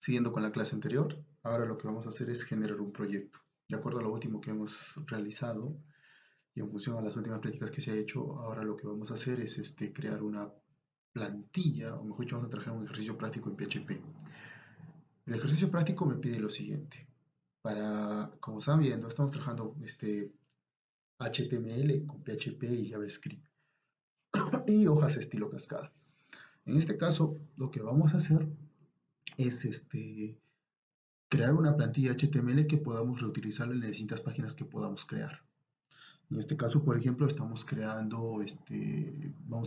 Siguiendo con la clase anterior, ahora lo que vamos a hacer es generar un proyecto. De acuerdo a lo último que hemos realizado y en función a las últimas prácticas que se ha hecho, ahora lo que vamos a hacer es crear una plantilla, o mejor dicho, vamos a trabajar un ejercicio práctico en PHP. El ejercicio práctico me pide lo siguiente. Como están viendo, estamos trabajando HTML con PHP y JavaScript y hojas estilo cascada. En este caso, lo que vamos a hacer es crear una plantilla HTML que podamos reutilizar en las distintas páginas que podamos crear. En este caso, por ejemplo, vamos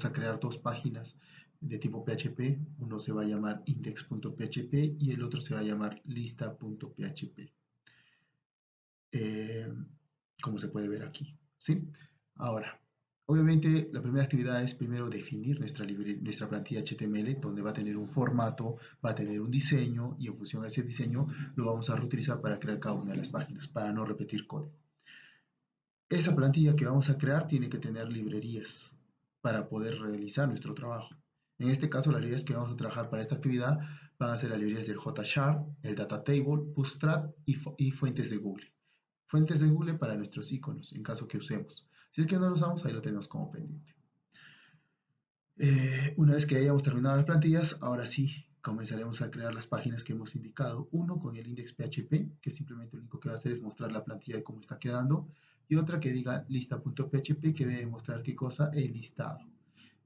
a crear dos páginas de tipo PHP. Uno se va a llamar index.php y el otro se va a llamar lista.php. Eh, como se puede ver aquí, ¿sí? Ahora, obviamente la primera actividad es primero definir nuestra plantilla HTML, donde va a tener un formato, va a tener un diseño y en función a ese diseño lo vamos a reutilizar para crear cada una de las páginas, para no repetir código. Esa plantilla que vamos a crear tiene que tener librerías para poder realizar nuestro trabajo. En este caso, las librerías que vamos a trabajar para esta actividad van a ser las librerías del JSharp, el Data Table, Bootstrap y fuentes de Google. Fuentes de Google para nuestros iconos, en caso que usemos. Si es que no lo usamos, ahí lo tenemos como pendiente. Una vez que hayamos terminado las plantillas, ahora sí comenzaremos a crear las páginas que hemos indicado. Uno con el index.php, que simplemente lo único que va a hacer es mostrar la plantilla de cómo está quedando. Y otra que diga lista.php, que debe mostrar qué cosa, el listado.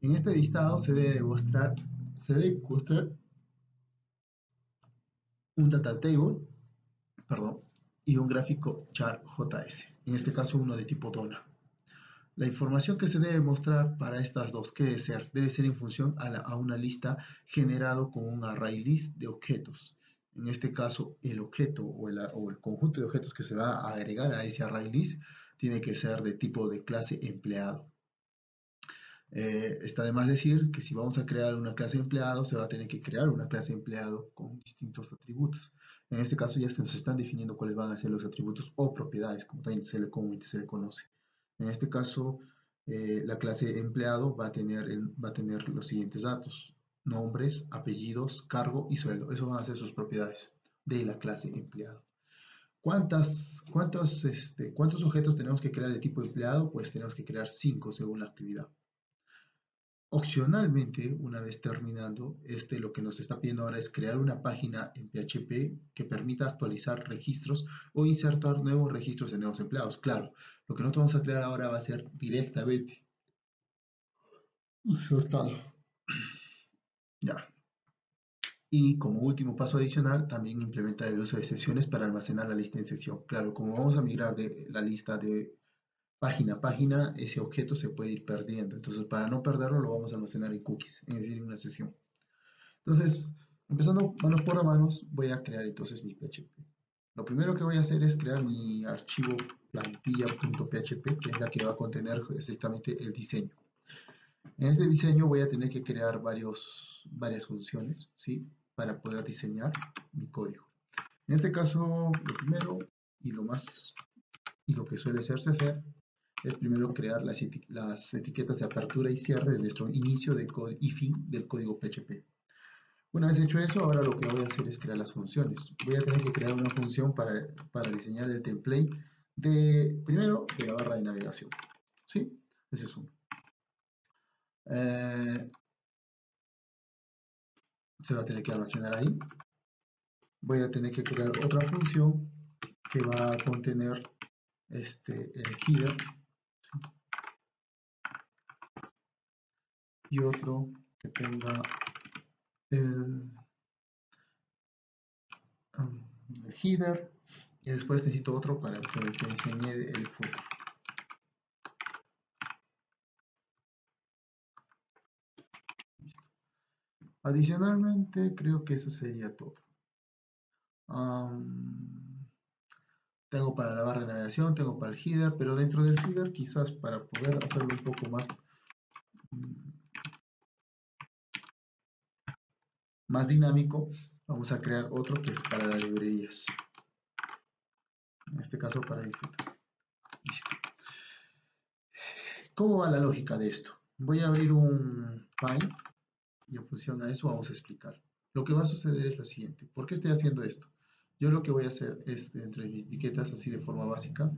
En este listado se debe mostrar un data table, perdón, y un gráfico chart.js. En este caso uno de tipo Dona. La información que se debe mostrar para estas dos, ¿qué debe ser? Debe ser en función a una lista generado con un array list de objetos. En este caso, el objeto o el conjunto de objetos que se va a agregar a ese array list tiene que ser de tipo de clase empleado. Está de más decir que si vamos a crear una clase empleado, se va a tener que crear una clase empleado con distintos atributos. En este caso ya nos están definiendo cuáles van a ser los atributos o propiedades, como también comúnmente se le conoce. En este caso, la clase empleado va a tener los siguientes datos: nombres, apellidos, cargo y sueldo. Eso van a ser sus propiedades de la clase empleado. ¿Cuántos objetos tenemos que crear de tipo empleado? Pues tenemos que crear 5 según la actividad. Opcionalmente, una vez terminando, lo que nos está pidiendo ahora es crear una página en PHP que permita actualizar registros o insertar nuevos registros en nuevos empleados. Claro, lo que nosotros vamos a crear ahora va a ser directamente insertado. Ya. Y como último paso adicional, también implementar el uso de sesiones para almacenar la lista en sesión. Claro, como vamos a migrar de la lista de página a página, ese objeto se puede ir perdiendo. Entonces, para no perderlo, lo vamos a almacenar en cookies, es decir, en una sesión. Entonces, empezando manos por manos, voy a crear entonces mi PHP. Lo primero que voy a hacer es crear mi archivo plantilla.php, que es la que va a contener exactamente el diseño. En este diseño voy a tener que crear varias funciones, ¿sí? Para poder diseñar mi código. En este caso, lo primero y lo que suele hacerse es primero crear las etiquetas de apertura y cierre de nuestro inicio y fin del código PHP. Una vez hecho eso, ahora lo que voy a hacer es crear las funciones. Voy a tener que crear una función para diseñar el template primero de la barra de navegación. ¿Sí? Ese es uno. Se va a tener que almacenar ahí. Voy a tener que crear otra función que va a contener el header y otro que tenga el header, y después necesito otro para que me enseñe el footer. Listo. Adicionalmente, creo que eso sería todo. Tengo para la barra de navegación, tengo para el header, pero dentro del header, quizás para poder hacerlo un poco más dinámico, vamos a crear otro que es para las librerías. En este caso para el footer. Listo. ¿Cómo va la lógica de esto? Voy a abrir un file y en función a eso vamos a explicar. Lo que va a suceder es lo siguiente. ¿Por qué estoy haciendo esto? Yo lo que voy a hacer es, entre mis etiquetas, así de forma básica,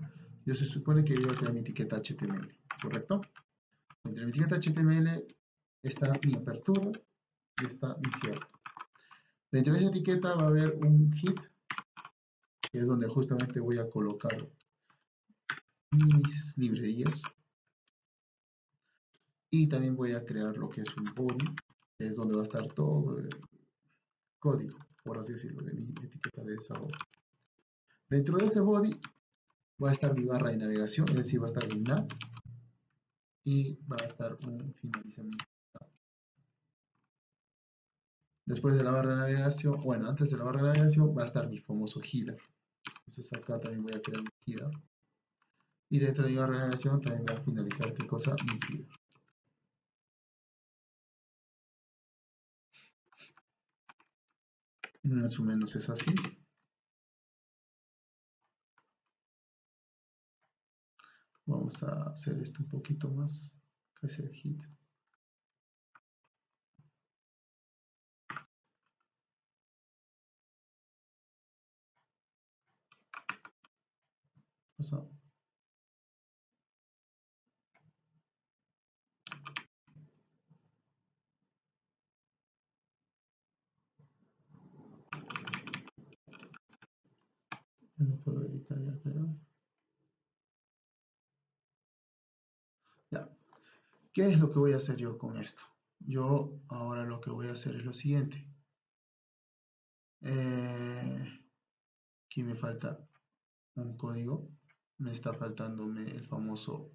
yo se supone que voy a crear mi etiqueta HTML, ¿correcto? Entre mi etiqueta HTML está mi apertura y está mi cierre. Dentro de esa etiqueta va a haber un head, que es donde justamente voy a colocar mis librerías. Y también voy a crear lo que es un body, que es donde va a estar todo el código, por así decirlo, de mi etiqueta de desarrollo. Dentro de ese body va a estar mi barra de navegación, es decir, va a estar mi nav y va a estar un finalizamiento. Después de la barra de navegación, bueno, antes de la barra de navegación va a estar mi famoso header. Entonces acá también voy a crear mi header. Y dentro de mi barra de navegación también va a finalizar, ¿qué cosa? Mi header. Más o menos es así. Vamos a hacer esto un poquito más. Acá es el hit. Vamos a no puedo editar ya, creo. Ya. ¿Qué es lo que voy a hacer yo con esto? Yo ahora lo que voy a hacer es lo siguiente. Aquí me falta un código. Me está faltándome el famoso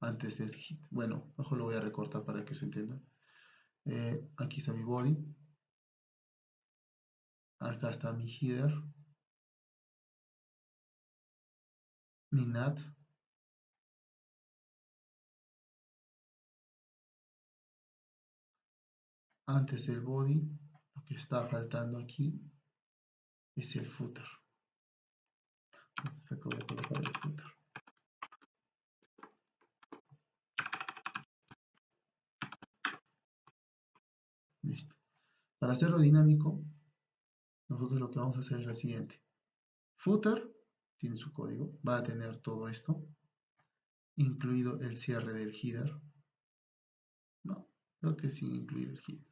antes del hit. Bueno, mejor lo voy a recortar para que se entienda. Aquí está mi body. Acá está mi header. Mi nat. Antes del body. Lo que está faltando aquí es el footer. Entonces acá voy a colocar el footer. Listo. Para hacerlo dinámico, nosotros lo que vamos a hacer es lo siguiente. Footer tiene su código, va a tener todo esto, incluido el cierre del header. No, creo que sin incluir el header.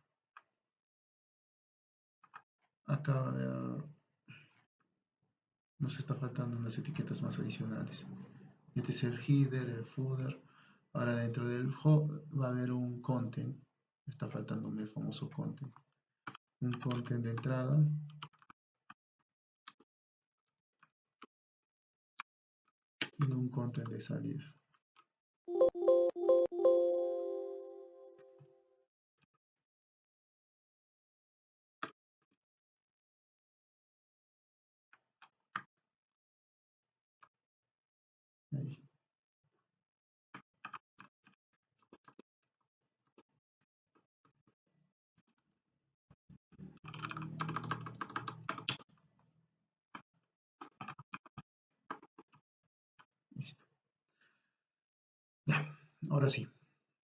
Acá va a haber, nos está faltando unas etiquetas más adicionales. Este es el header, el footer. Ahora dentro del va a haber un content. Está faltándome el famoso content. Un content de entrada. Y un content de salida. Ahí. Listo. Ya, ahora sí.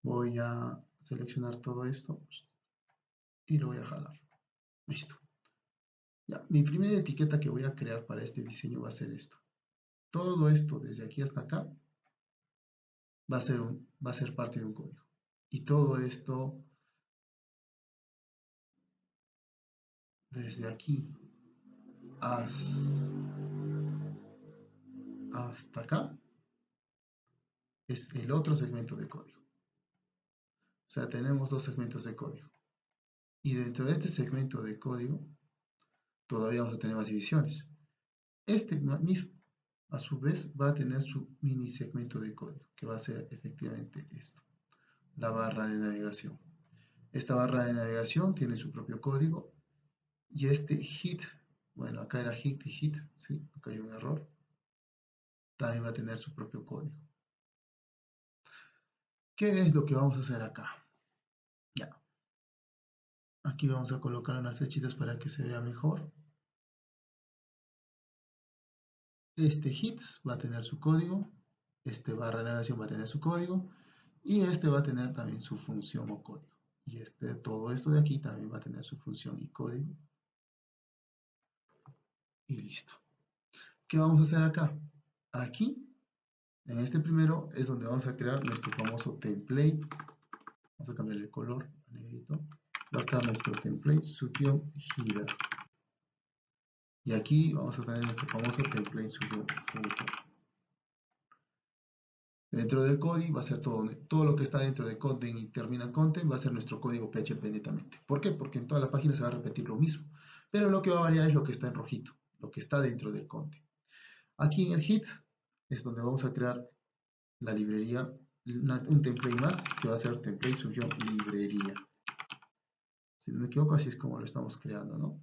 Voy a seleccionar todo esto y lo voy a jalar. Listo. Ya, mi primera etiqueta que voy a crear para este diseño va a ser esto. Todo esto desde aquí hasta acá va a ser parte de un código. Y todo esto desde aquí hasta acá es el otro segmento de código. O sea, tenemos dos segmentos de código. Y dentro de este segmento de código todavía vamos a tener más divisiones. Este mismo, a su vez, va a tener su mini segmento de código, que va a ser efectivamente esto, la barra de navegación. Esta barra de navegación tiene su propio código y este hit, bueno, acá era hit y hit, ¿sí? Acá hay un error, también va a tener su propio código. ¿Qué es lo que vamos a hacer acá? Ya. Aquí vamos a colocar unas flechitas para que se vea mejor. Este hits va a tener su código, este barra de navegación va a tener su código y este va a tener también su función o código. Y todo esto de aquí también va a tener su función y código. Y listo. ¿Qué vamos a hacer acá? Aquí, en este primero, es donde vamos a crear nuestro famoso template. Vamos a cambiar el color a negrito. Va a estar nuestro template -header. Y aquí vamos a tener nuestro famoso template -footer. Dentro del código va a ser todo lo que está dentro de content y termina content va a ser nuestro código PHP netamente. ¿Por qué? Porque en toda la página se va a repetir lo mismo. Pero lo que va a variar es lo que está en rojito, lo que está dentro del content. Aquí en el hit es donde vamos a crear la librería, un template más que va a ser template-librería. Si no me equivoco, así es como lo estamos creando, ¿no?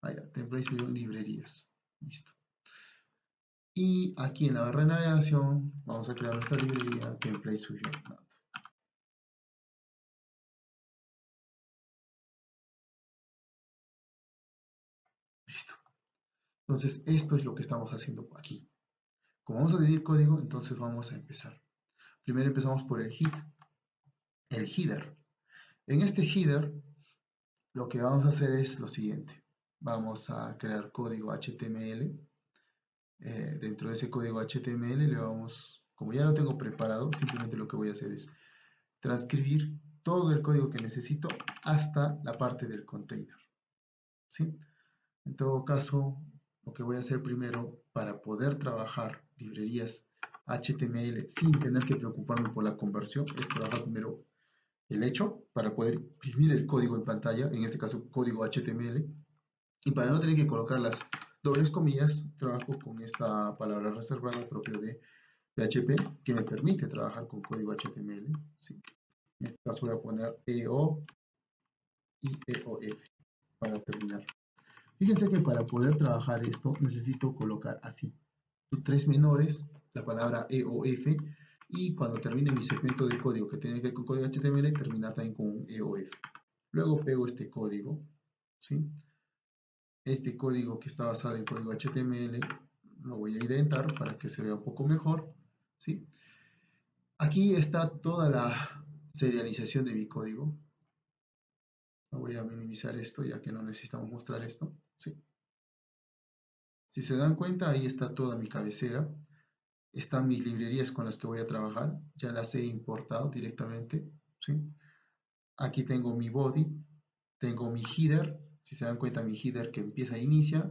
Allá, template-librerías. Listo. Y aquí en la barra de navegación vamos a crear nuestra librería template-nav. Listo. Entonces, esto es lo que estamos haciendo aquí. Como vamos a dividir código, entonces vamos a empezar. Primero empezamos por el header. En este header, lo que vamos a hacer es lo siguiente. Vamos a crear código HTML. Dentro de ese código HTML le vamos, como ya lo tengo preparado, simplemente lo que voy a hacer es transcribir todo el código que necesito hasta la parte del container. ¿Sí? En todo caso, lo que voy a hacer primero para poder trabajar librerías HTML sin tener que preocuparme por la conversión es trabajar primero el hecho para poder imprimir el código en pantalla, en este caso código HTML, y para no tener que colocar las dobles comillas, trabajo con esta palabra reservada propio de PHP que me permite trabajar con código HTML. ¿Sí? En este caso voy a poner EO y EOF para terminar. Fíjense que para poder trabajar esto necesito colocar así, tres menores, la palabra EOF, y cuando termine mi segmento de código que tiene que ver con código HTML, terminar también con un EOF. Luego pego este código, ¿sí? Este código que está basado en código HTML lo voy a indentar para que se vea un poco mejor, ¿sí? Aquí está toda la serialización de mi código. Voy a minimizar esto ya que no necesitamos mostrar esto, ¿sí? Si se dan cuenta, ahí está toda mi cabecera. Están mis librerías con las que voy a trabajar. Ya las he importado directamente, ¿sí? Aquí tengo mi body, tengo mi header. Si se dan cuenta, mi header que empieza e inicia.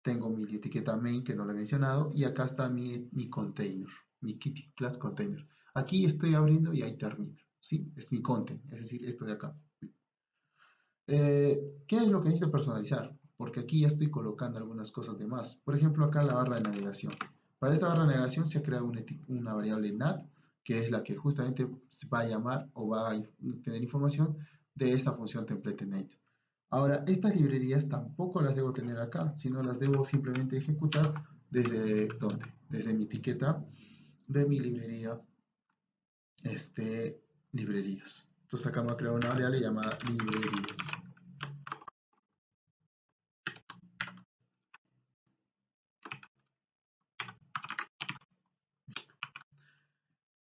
Tengo mi etiqueta main, que no lo he mencionado. Y acá está mi container, mi Kitty Class Container. Aquí estoy abriendo y ahí termina, ¿sí? Es mi content, es decir, esto de acá. ¿Qué es lo que necesito personalizar? Porque aquí ya estoy colocando algunas cosas de más. Por ejemplo, acá la barra de navegación. Para esta barra de navegación se ha creado una variable NAT, que es la que justamente va a llamar o va a tener información de esta función template_nate. Ahora, estas librerías tampoco las debo tener acá, sino las debo simplemente ejecutar desde ¿dónde? Desde mi etiqueta de mi librería, librerías. Entonces acá me voy a crear una variable llamada librerías.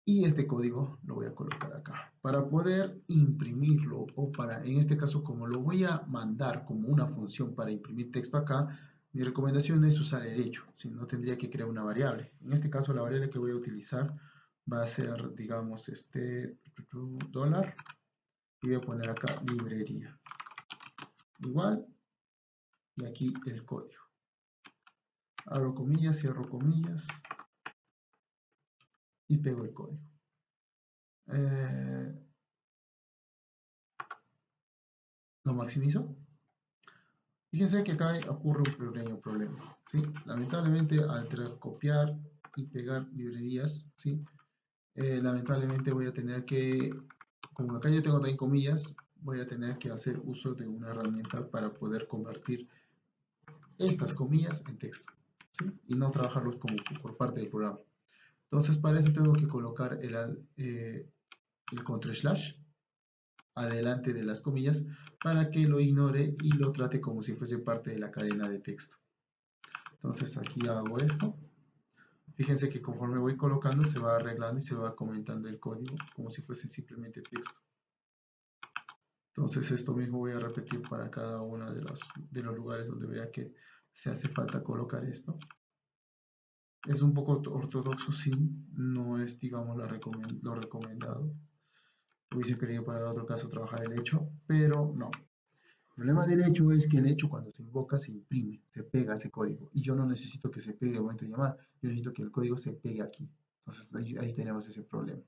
Y este código lo voy a colocar acá. Para poder imprimirlo, o para, en este caso, como lo voy a mandar como una función para imprimir texto acá, mi recomendación es usar el hecho, si no tendría que crear una variable. En este caso, la variable que voy a utilizar va a ser, digamos, dólar, y voy a poner acá librería. Igual, y aquí el código. Abro comillas, cierro comillas, y pego el código. Lo maximizo. Fíjense que acá ocurre un pequeño problema, ¿sí? Lamentablemente, al copiar y pegar librerías, ¿sí? Lamentablemente voy a tener que, como acá yo tengo también comillas, voy a tener que hacer uso de una herramienta para poder convertir estas comillas en texto, ¿sí? Y no trabajarlos como por parte del programa. Entonces, para eso tengo que colocar el control slash adelante de las comillas para que lo ignore y lo trate como si fuese parte de la cadena de texto. Entonces aquí hago esto. Fíjense que conforme voy colocando se va arreglando y se va comentando el código como si fuese simplemente texto. Entonces esto mismo voy a repetir para cada uno de los lugares donde vea que se hace falta colocar esto. Es un poco ortodoxo, sí, no es, digamos, lo recomendado. Hubiese querido para el otro caso trabajar el hecho, pero no. El problema del hecho es que el hecho cuando se invoca se imprime, se pega ese código. Y yo no necesito que se pegue al momento de llamar, yo necesito que el código se pegue aquí. Entonces ahí tenemos ese problema.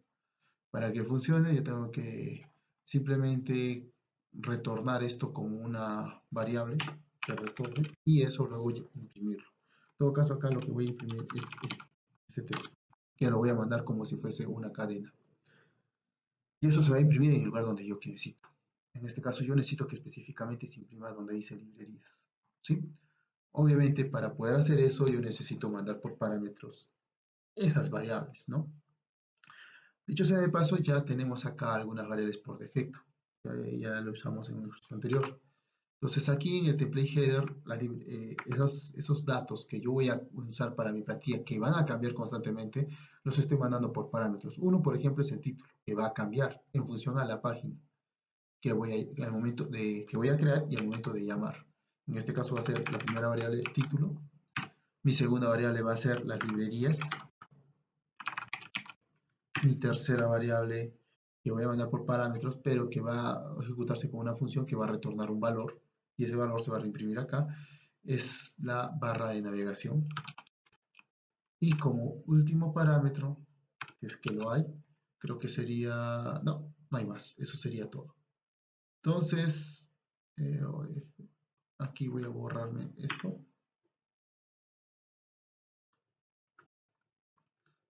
Para que funcione yo tengo que simplemente retornar esto como una variable que retorne y eso luego imprimirlo. En todo caso acá lo que voy a imprimir es este texto, que lo voy a mandar como si fuese una cadena. Y eso se va a imprimir en el lugar donde yo necesito. En este caso yo necesito que específicamente se imprima donde dice librerías. ¿Sí? Obviamente para poder hacer eso yo necesito mandar por parámetros esas variables, ¿no? Dicho sea de paso, ya tenemos acá algunas variables por defecto. Ya lo usamos en el ejercicio anterior. Entonces aquí en el template header, esos datos que yo voy a usar para mi plantilla, que van a cambiar constantemente, los estoy mandando por parámetros. Uno, por ejemplo, es el título, que va a cambiar en función a la página al momento que voy a crear y al momento de llamar. En este caso va a ser la primera variable título. Mi segunda variable va a ser las librerías. Mi tercera variable que voy a mandar por parámetros, pero que va a ejecutarse con una función que va a retornar un valor, y ese valor se va a reimprimir acá, es la barra de navegación. Y como último parámetro, si es que lo hay, creo que sería, no hay más, eso sería todo. Entonces, aquí voy a borrarme esto.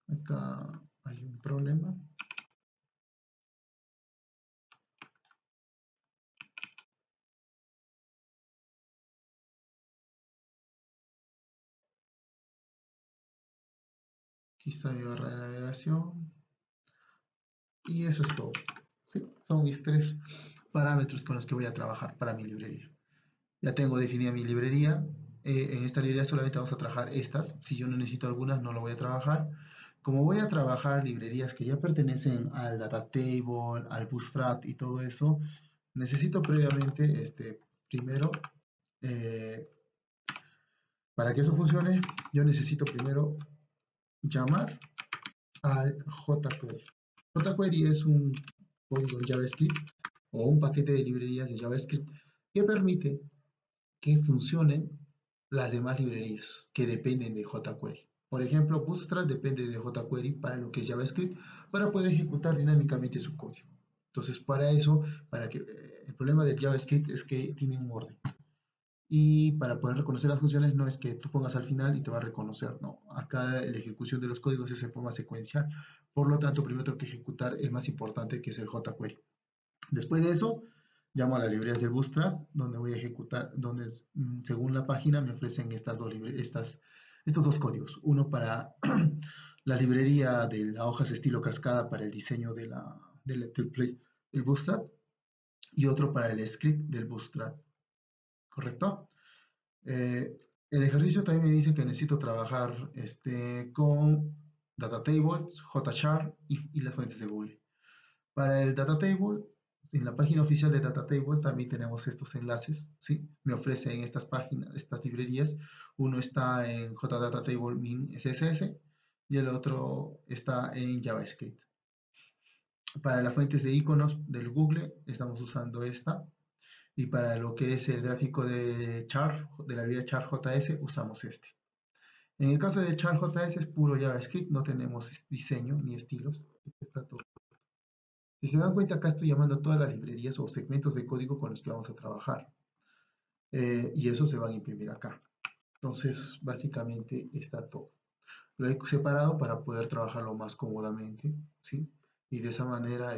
Acá hay un problema. Aquí está mi barra de navegación. Y eso es todo. ¿Sí? Son mis tres parámetros con los que voy a trabajar para mi librería. Ya tengo definida mi librería. En esta librería solamente vamos a trabajar estas. Si yo no necesito algunas, no lo voy a trabajar. Como voy a trabajar librerías que ya pertenecen al data table, al bootstrap y todo eso, necesito previamente, primero, eh, para que eso funcione, yo necesito primero llamar al jQuery. jQuery es un código en JavaScript o un paquete de librerías de JavaScript que permite que funcionen las demás librerías que dependen de jQuery. Por ejemplo, Bootstrap depende de jQuery para lo que es JavaScript para poder ejecutar dinámicamente su código. Entonces, para eso, el problema del JavaScript es que tiene un orden. Y para poder reconocer las funciones no es que tú pongas al final y te va a reconocer, no. Acá la ejecución de los códigos es de forma secuencial. Por lo tanto, primero tengo que ejecutar el más importante, que es el jQuery. Después de eso, llamo a las librerías del Bootstrap, donde voy a ejecutar, donde según la página me ofrecen estos dos códigos. Uno para la librería de las hojas estilo cascada para el diseño del template del Bootstrap y otro para el script del Bootstrap. ¿Correcto? El ejercicio también me dice que necesito trabajar con data tables, JChar y las fuentes de Google. Para el data table, en la página oficial de data table también tenemos estos enlaces, ¿sí? Me ofrecen estas páginas, estas librerías. Uno está en JData Table min CSS y el otro está en JavaScript. Para las fuentes de iconos del Google estamos usando esta. Y para lo que es el gráfico de char, de la librería char.js, usamos este. En el caso de char.js es puro JavaScript, no tenemos diseño ni estilos. Está todo. Si se dan cuenta, acá estoy llamando a todas las librerías o segmentos de código con los que vamos a trabajar. Y eso se van a imprimir acá. Entonces, básicamente está todo. Lo he separado para poder trabajarlo más cómodamente, ¿sí? Y de esa manera,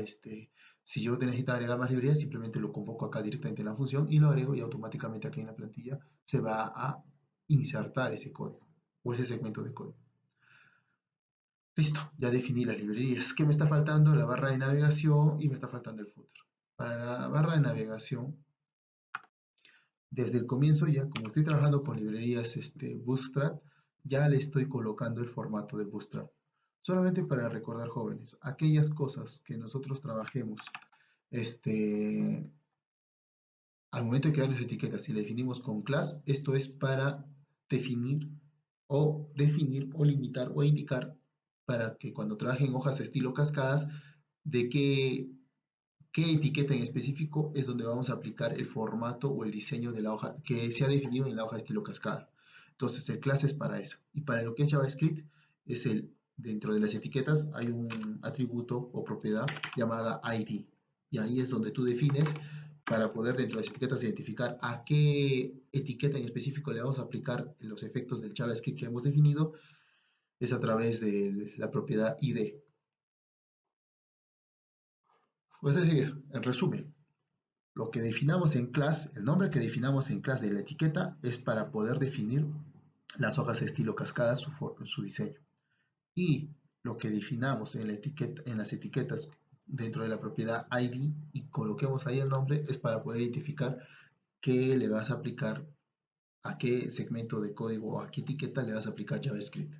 si yo necesito agregar más librerías, simplemente lo convoco acá directamente en la función y lo agrego y automáticamente aquí en la plantilla se va a insertar ese código o ese segmento de código. Listo, ya definí las librerías. ¿Qué me está faltando? La barra de navegación y me está faltando el footer. Para la barra de navegación, desde el comienzo ya, como estoy trabajando con librerías Bootstrap, ya le estoy colocando el formato de Bootstrap. Solamente para recordar, jóvenes, aquellas cosas que nosotros trabajemos al momento de crear las etiquetas, si le definimos con class, esto es para definir o limitar o indicar para que cuando trabajen hojas estilo cascadas, de qué etiqueta en específico es donde vamos a aplicar el formato o el diseño de la hoja que se ha definido en la hoja estilo cascada. Entonces el class es para eso. Y para lo que es JavaScript, dentro de las etiquetas hay un atributo o propiedad llamada ID. Y ahí es donde tú defines para poder dentro de las etiquetas identificar a qué etiqueta en específico le vamos a aplicar los efectos del JavaScript que hemos definido, es a través de la propiedad ID. Es decir, en resumen, lo que definamos en class, el nombre que definamos en class de la etiqueta es para poder definir las hojas estilo cascada, su diseño. Y lo que definamos en, en las etiquetas dentro de la propiedad ID y coloquemos ahí el nombre es para poder identificar qué le vas a aplicar, a qué segmento de código o a qué etiqueta le vas a aplicar JavaScript.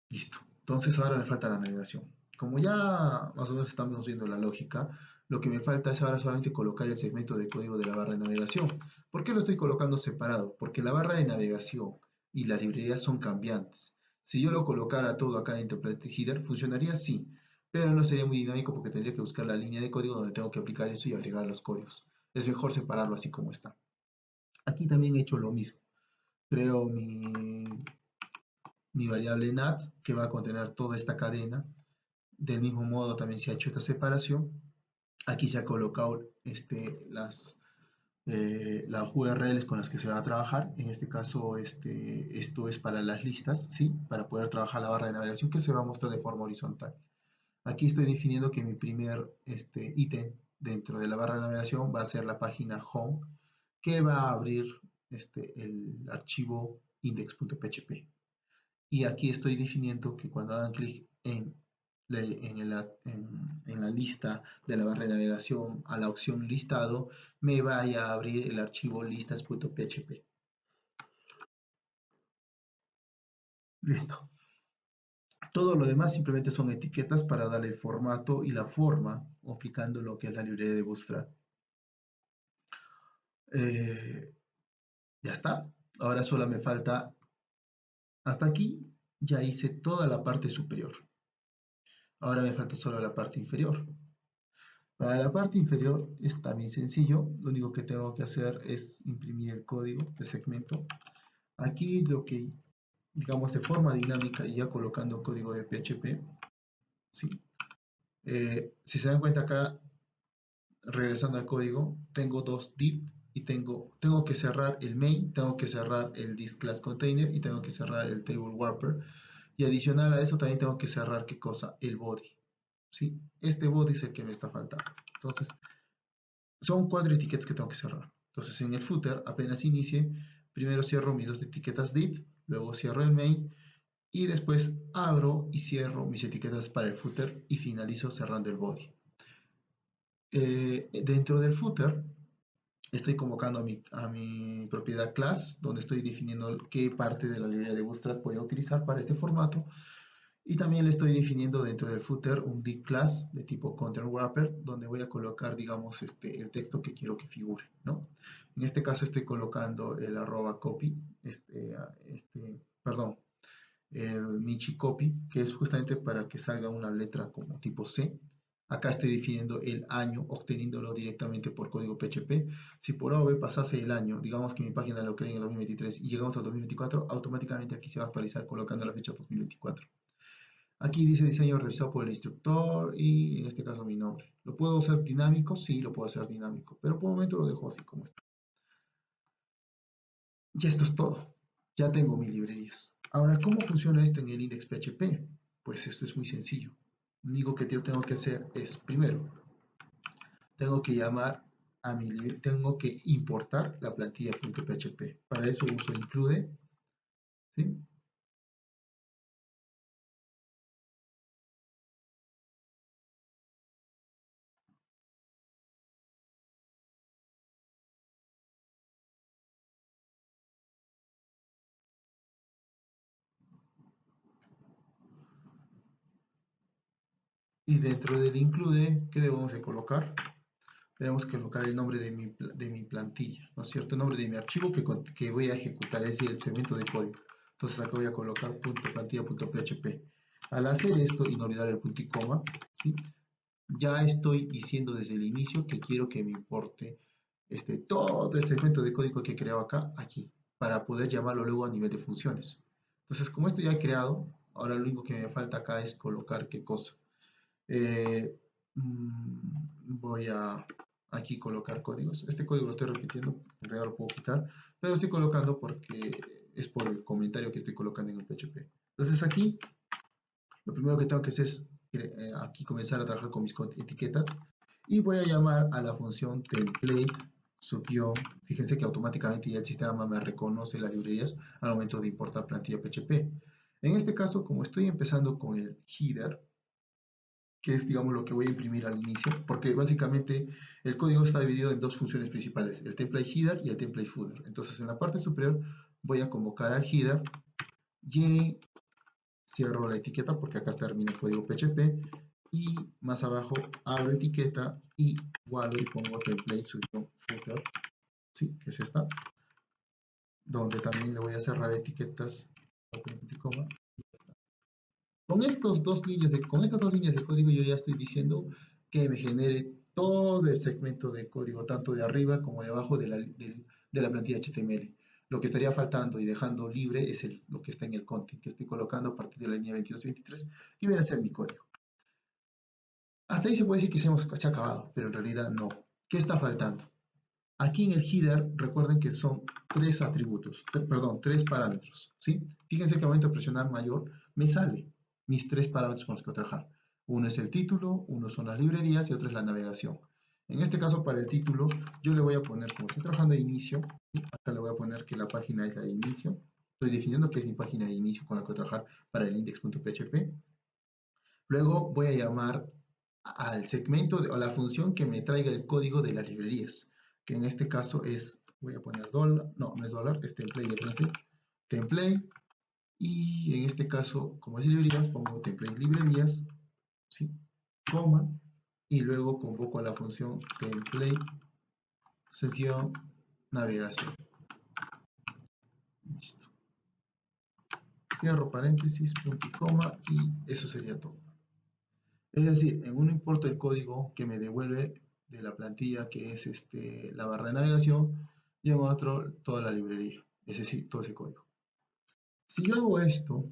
Listo. Entonces ahora me falta la navegación. Como ya más o menos estamos viendo la lógica, lo que me falta es ahora solamente colocar el segmento de código de la barra de navegación. ¿Por qué lo estoy colocando separado? Porque la barra de navegación y las librerías son cambiantes. Si yo lo colocara todo acá en Interpreter Header, funcionaría sí, pero no sería muy dinámico porque tendría que buscar la línea de código donde tengo que aplicar eso y agregar los códigos. Es mejor separarlo así como está. Aquí también he hecho lo mismo. Creo mi variable nat que va a contener toda esta cadena. Del mismo modo también se ha hecho esta separación. Aquí se ha colocado las URLs con las que se va a trabajar. En este caso, esto es para las listas, ¿sí? Para poder trabajar la barra de navegación que se va a mostrar de forma horizontal. Aquí estoy definiendo que mi primer ítem dentro de la barra de navegación va a ser la página home, que va a abrir el archivo index.php. Y aquí estoy definiendo que cuando hagan clic en la lista de la barra de navegación a la opción listado, me vaya a abrir el archivo listas.php. Listo. Todo lo demás simplemente son etiquetas para darle el formato y la forma, aplicando lo que es la librería de Bootstrap. Eh, ya está. Ahora solo me falta, hasta aquí, ya hice toda la parte superior. Ahora me falta solo la parte inferior. Para la parte inferior está bien sencillo, lo único que tengo que hacer es imprimir el código de segmento. Aquí lo que, digamos, de forma dinámica y ya colocando código de PHP, ¿sí? Si se dan cuenta acá, regresando al código, tengo dos div y tengo que cerrar el main, tengo que cerrar el this_class_container y tengo que cerrar el table wrapper. Y adicional a eso también tengo que cerrar, ¿qué cosa? El body, ¿sí? Este body es el que me está faltando. Entonces, son 4 etiquetas que tengo que cerrar. Entonces en el footer, apenas inicie, primero cierro mis dos etiquetas div, luego cierro el main y después abro y cierro mis etiquetas para el footer y finalizo cerrando el body. Dentro del footer estoy convocando a mi propiedad class, donde estoy definiendo qué parte de la librería de Bootstrap voy a utilizar para este formato. Y también le estoy definiendo dentro del footer un div class de tipo content wrapper, donde voy a colocar, digamos, el texto que quiero que figure, ¿no? En este caso estoy colocando el @copy, perdón, el Michi copy, que es justamente para que salga una letra como tipo C. Acá estoy definiendo el año, obteniéndolo directamente por código PHP. Si por A o B pasase el año, digamos que mi página lo creé en el 2023 y llegamos al 2024, automáticamente aquí se va a actualizar colocando la fecha 2024. Aquí dice diseño realizado por el instructor y en este caso mi nombre. ¿Lo puedo hacer dinámico? Sí, lo puedo hacer dinámico, pero por el momento lo dejo así como está. Ya esto es todo. Ya tengo mis librerías. Ahora, ¿cómo funciona esto en el index.php? Pues esto es muy sencillo. Lo único que yo tengo que hacer es, primero, tengo que llamar a tengo que importar la plantilla.php. Para eso uso include, ¿sí? Y dentro del include, ¿qué debemos de colocar? tenemos que colocar el nombre de mi plantilla, ¿no es cierto? El nombre de mi archivo que voy a ejecutar, es decir, el segmento de código. Entonces acá voy a colocar .plantilla.php. Al hacer esto, y no olvidar el punto y coma, ¿sí? Ya estoy diciendo desde el inicio que quiero que me importe todo el segmento de código que he creado acá, aquí, para poder llamarlo luego a nivel de funciones. Entonces, como esto ya he creado, ahora lo único que me falta acá es colocar qué cosa. Voy a aquí colocar códigos. Este código lo estoy repitiendo, en realidad lo puedo quitar, pero lo estoy colocando porque es por el comentario que estoy colocando en el PHP. Entonces aquí, lo primero que tengo que hacer es aquí comenzar a trabajar con mis etiquetas y voy a llamar a la función template subió. Fíjense que automáticamente ya el sistema me reconoce las librerías al momento de importar plantilla PHP. En este caso, como estoy empezando con el header, que es, digamos, lo que voy a imprimir al inicio, porque básicamente el código está dividido en dos funciones principales, el template header y el template footer. Entonces, en la parte superior voy a convocar al header y cierro la etiqueta porque acá termina el código PHP y más abajo abro etiqueta y igualo y pongo template-footer, ¿sí? Que es esta, donde también le voy a cerrar etiquetas, con estas dos líneas de código yo ya estoy diciendo que me genere todo el segmento de código, tanto de arriba como de abajo de la plantilla HTML. Lo que estaría faltando y dejando libre es lo que está en el content, que estoy colocando a partir de la línea 22 y 23, que viene a ser mi código. Hasta ahí se puede decir que se ha acabado, pero en realidad no. ¿Qué está faltando? Aquí en el header, recuerden que son tres atributos, perdón, tres parámetros, ¿sí? Fíjense que al momento de presionar mayor, me sale mis tres parámetros con los que voy a trabajar. Uno es el título, uno son las librerías y otro es la navegación. En este caso, para el título, yo le voy a poner, como estoy trabajando de inicio, acá le voy a poner que la página es la de inicio. Estoy definiendo que es mi página de inicio con la que voy a trabajar para el index.php. Luego voy a llamar al segmento o la función que me traiga el código de las librerías, que en este caso es, voy a poner dólar, no es dólar, es template, y en este caso, como es librerías, pongo template librerías, ¿sí? Coma, y luego convoco a la función template navegación. Listo. Cierro paréntesis, punto y coma, y eso sería todo. Es decir, en uno importo el código que me devuelve de la plantilla que es la barra de navegación y en otro toda la librería, es decir, todo ese código. Si yo hago esto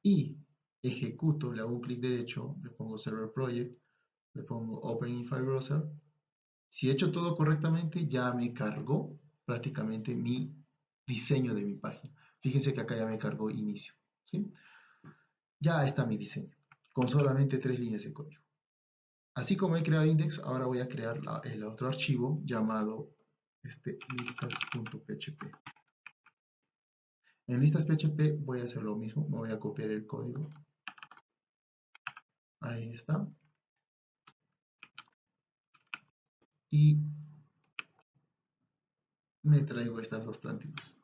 y ejecuto, le hago un clic derecho, le pongo Server Project, le pongo Open in File Browser, si he hecho todo correctamente ya me cargó prácticamente mi diseño de mi página. Fíjense que acá ya me cargó inicio, ¿sí? Ya está mi diseño, con solamente 3 líneas de código. Así como he creado index, ahora voy a crear el otro archivo llamado listas.php. En listas.php voy a hacer lo mismo, me voy a copiar el código. Ahí está. Y me traigo estas dos plantillas.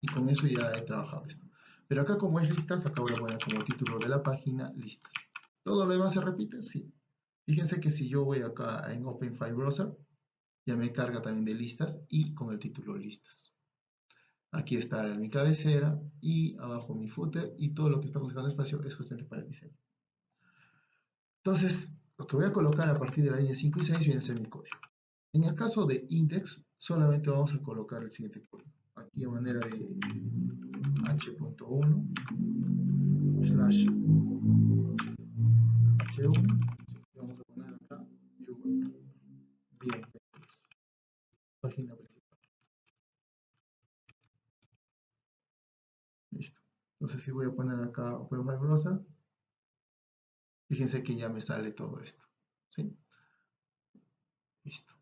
Y con eso ya he trabajado esto. Pero acá como es listas, acá voy a poner como título de la página listas. ¿Todo lo demás se repite? Sí. Fíjense que si yo voy acá en Open File Browser, ya me carga también de listas y con el título listas. Aquí está mi cabecera y abajo mi footer y todo lo que estamos dejando espacio es justamente para el diseño. Entonces, lo que voy a colocar a partir de la línea 5 y 6 viene a ser mi código. En el caso de index, solamente vamos a colocar el siguiente código. Aquí de manera de h.1 slash h1. Vamos a poner acá bien, página principal. Listo. Entonces, si voy a poner acá Open File Browser, fíjense que ya me sale todo esto. ¿Sí? Listo.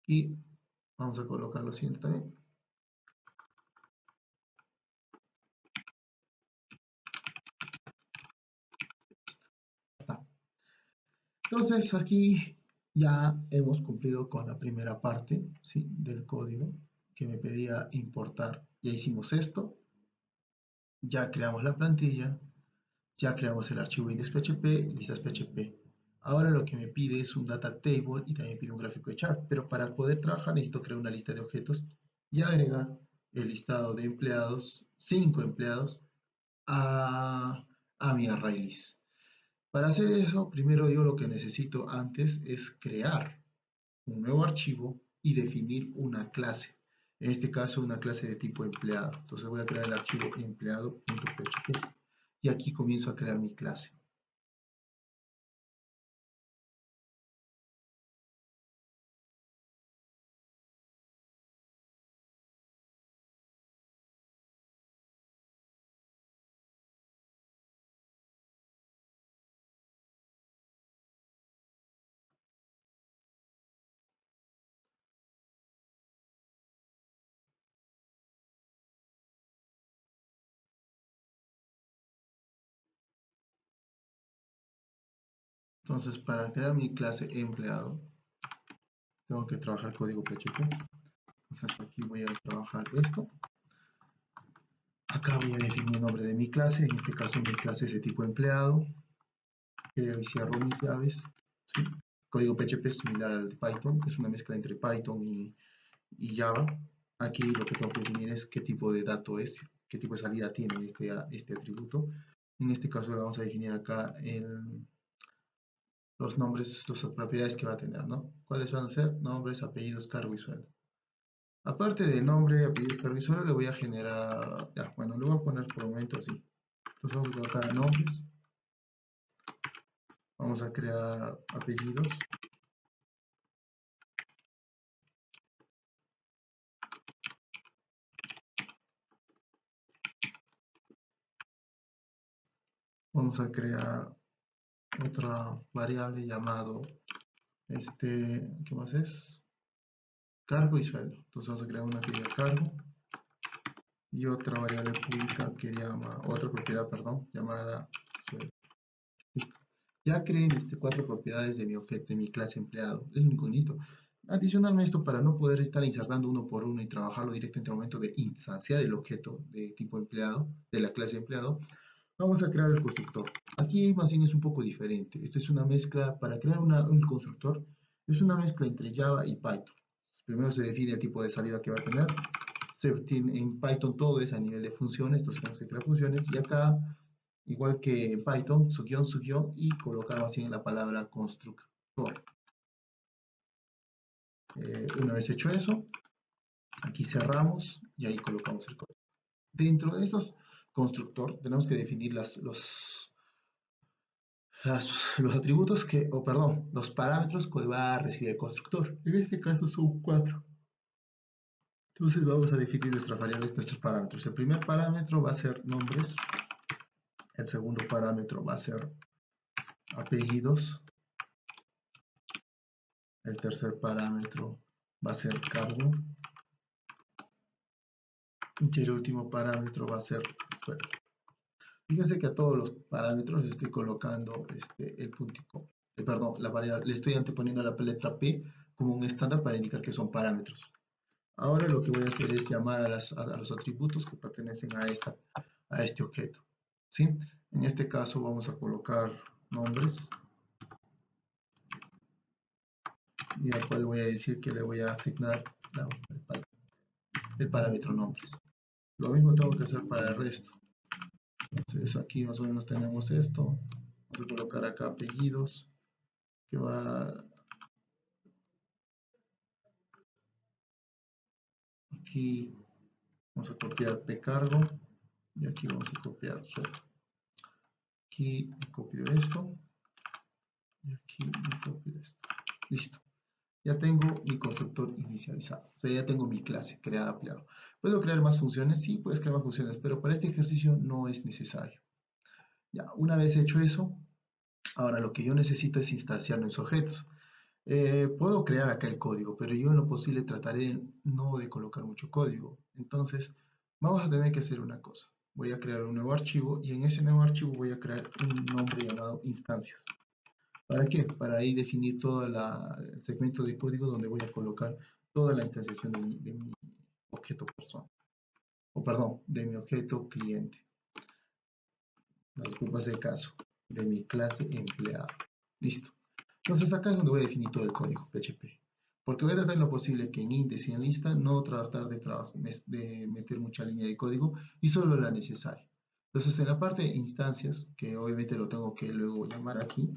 Y vamos a colocar lo siguiente también. Entonces aquí ya hemos cumplido con la primera parte, ¿sí?, del código que me pedía importar. Ya hicimos esto. Ya creamos la plantilla, ya creamos el archivo index.php y listas.php. Ahora lo que me pide es un data table y también pide un gráfico de chart, pero para poder trabajar necesito crear una lista de objetos y agregar el listado de empleados, 5 empleados, a mi array list. Para hacer eso, primero yo lo que necesito antes es crear un nuevo archivo y definir una clase. En este caso, una clase de tipo empleado. Entonces voy a crear el archivo empleado.php y aquí comienzo a crear mi clase. Entonces, para crear mi clase empleado, tengo que trabajar código PHP. Entonces, aquí voy a trabajar esto. Acá voy a definir el nombre de mi clase. En este caso, mi clase es de tipo empleado. Creo y cierro mis llaves. ¿Sí? Código PHP es similar al de Python. Es una mezcla entre Python y Java. Aquí lo que tengo que definir es qué tipo de dato es, qué tipo de salida tiene este atributo. En este caso, lo vamos a definir acá los nombres, las propiedades que va a tener, ¿no? ¿Cuáles van a ser? Nombres, apellidos, cargo y sueldo. Aparte de nombre, apellidos, cargo y sueldo, le voy a generar, ya, bueno, le voy a poner por el momento así. Entonces vamos a colocar nombres, vamos a crear apellidos, vamos a crear otra variable llamado, ¿qué más es? Cargo y sueldo. Entonces vamos a crear una que diga cargo y otra variable pública que llama, otra propiedad, perdón, llamada sueldo. Listo. Ya creé cuatro propiedades de mi objeto, de mi clase empleado. Es un bonito. Adicionalmente esto, para no poder estar insertando uno por uno y trabajarlo directamente al momento de instanciar el objeto de tipo empleado, de la clase empleado, vamos a crear el constructor. Aquí más bien es un poco diferente. Esto es una mezcla, para crear un constructor, es una mezcla entre Java y Python. Primero se define el tipo de salida que va a tener. En Python todo es a nivel de funciones, entonces tenemos que crear funciones. Y acá, igual que en Python, su guión, y colocamos así en la palabra constructor. Una vez hecho eso, aquí cerramos y ahí colocamos el código. Dentro de estos constructor tenemos que definir los atributos perdón, los parámetros que va a recibir el constructor. En este caso son 4. Entonces vamos a definir nuestras variables, nuestros parámetros. El primer parámetro va a ser nombres. El segundo parámetro va a ser apellidos. El tercer parámetro va a ser cargo. Y el último parámetro va a ser sueldo. Fíjense que a todos los parámetros estoy colocando el puntico, perdón, la variable, le estoy anteponiendo la letra P como un estándar para indicar que son parámetros. Ahora lo que voy a hacer es llamar a los atributos que pertenecen a este objeto. ¿Sí? En este caso vamos a colocar nombres y al cual le voy a decir que le voy a asignar el parámetro nombres. Lo mismo tengo que hacer para el resto. Entonces aquí más o menos tenemos esto. Vamos a colocar acá apellidos, que va aquí, vamos a copiar pcargo y aquí vamos a copiar sueldo. Aquí me copio esto y aquí me copio esto. Listo. Ya tengo mi constructor inicializado. O sea, ya tengo mi clase creada, empleado. ¿Puedo crear más funciones? Sí, puedes crear más funciones, pero para este ejercicio no es necesario. Ya, una vez hecho eso, ahora lo que yo necesito es instanciar los objetos. Puedo crear acá el código, pero yo en lo posible trataré no de colocar mucho código. Entonces, vamos a tener que hacer una cosa. Voy a crear un nuevo archivo y en ese nuevo archivo voy a crear un nombre llamado instancias. ¿Para qué? Para ahí definir todo el segmento de código donde voy a colocar toda la instanciación de mi objeto persona. O perdón, de mi objeto cliente. las ocupas de caso de mi clase empleado. Listo. Entonces acá es donde voy a definir todo el código PHP. Porque voy a tratar lo posible que en index y en lista no tratar de meter mucha línea de código y solo la necesaria. Entonces en la parte de instancias, que obviamente lo tengo que luego llamar aquí,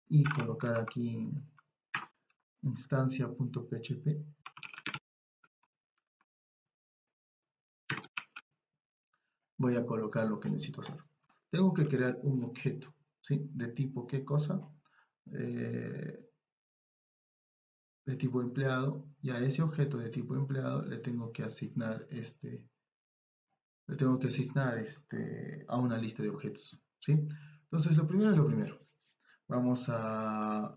y colocar aquí instancia.php, voy a colocar lo que necesito hacer. Tengo que crear un objeto, ¿sí? ¿De tipo qué cosa? Eh, de tipo empleado, y a ese objeto de tipo empleado le tengo que asignar a una lista de objetos, ¿sí? Entonces lo primero es lo primero. Vamos a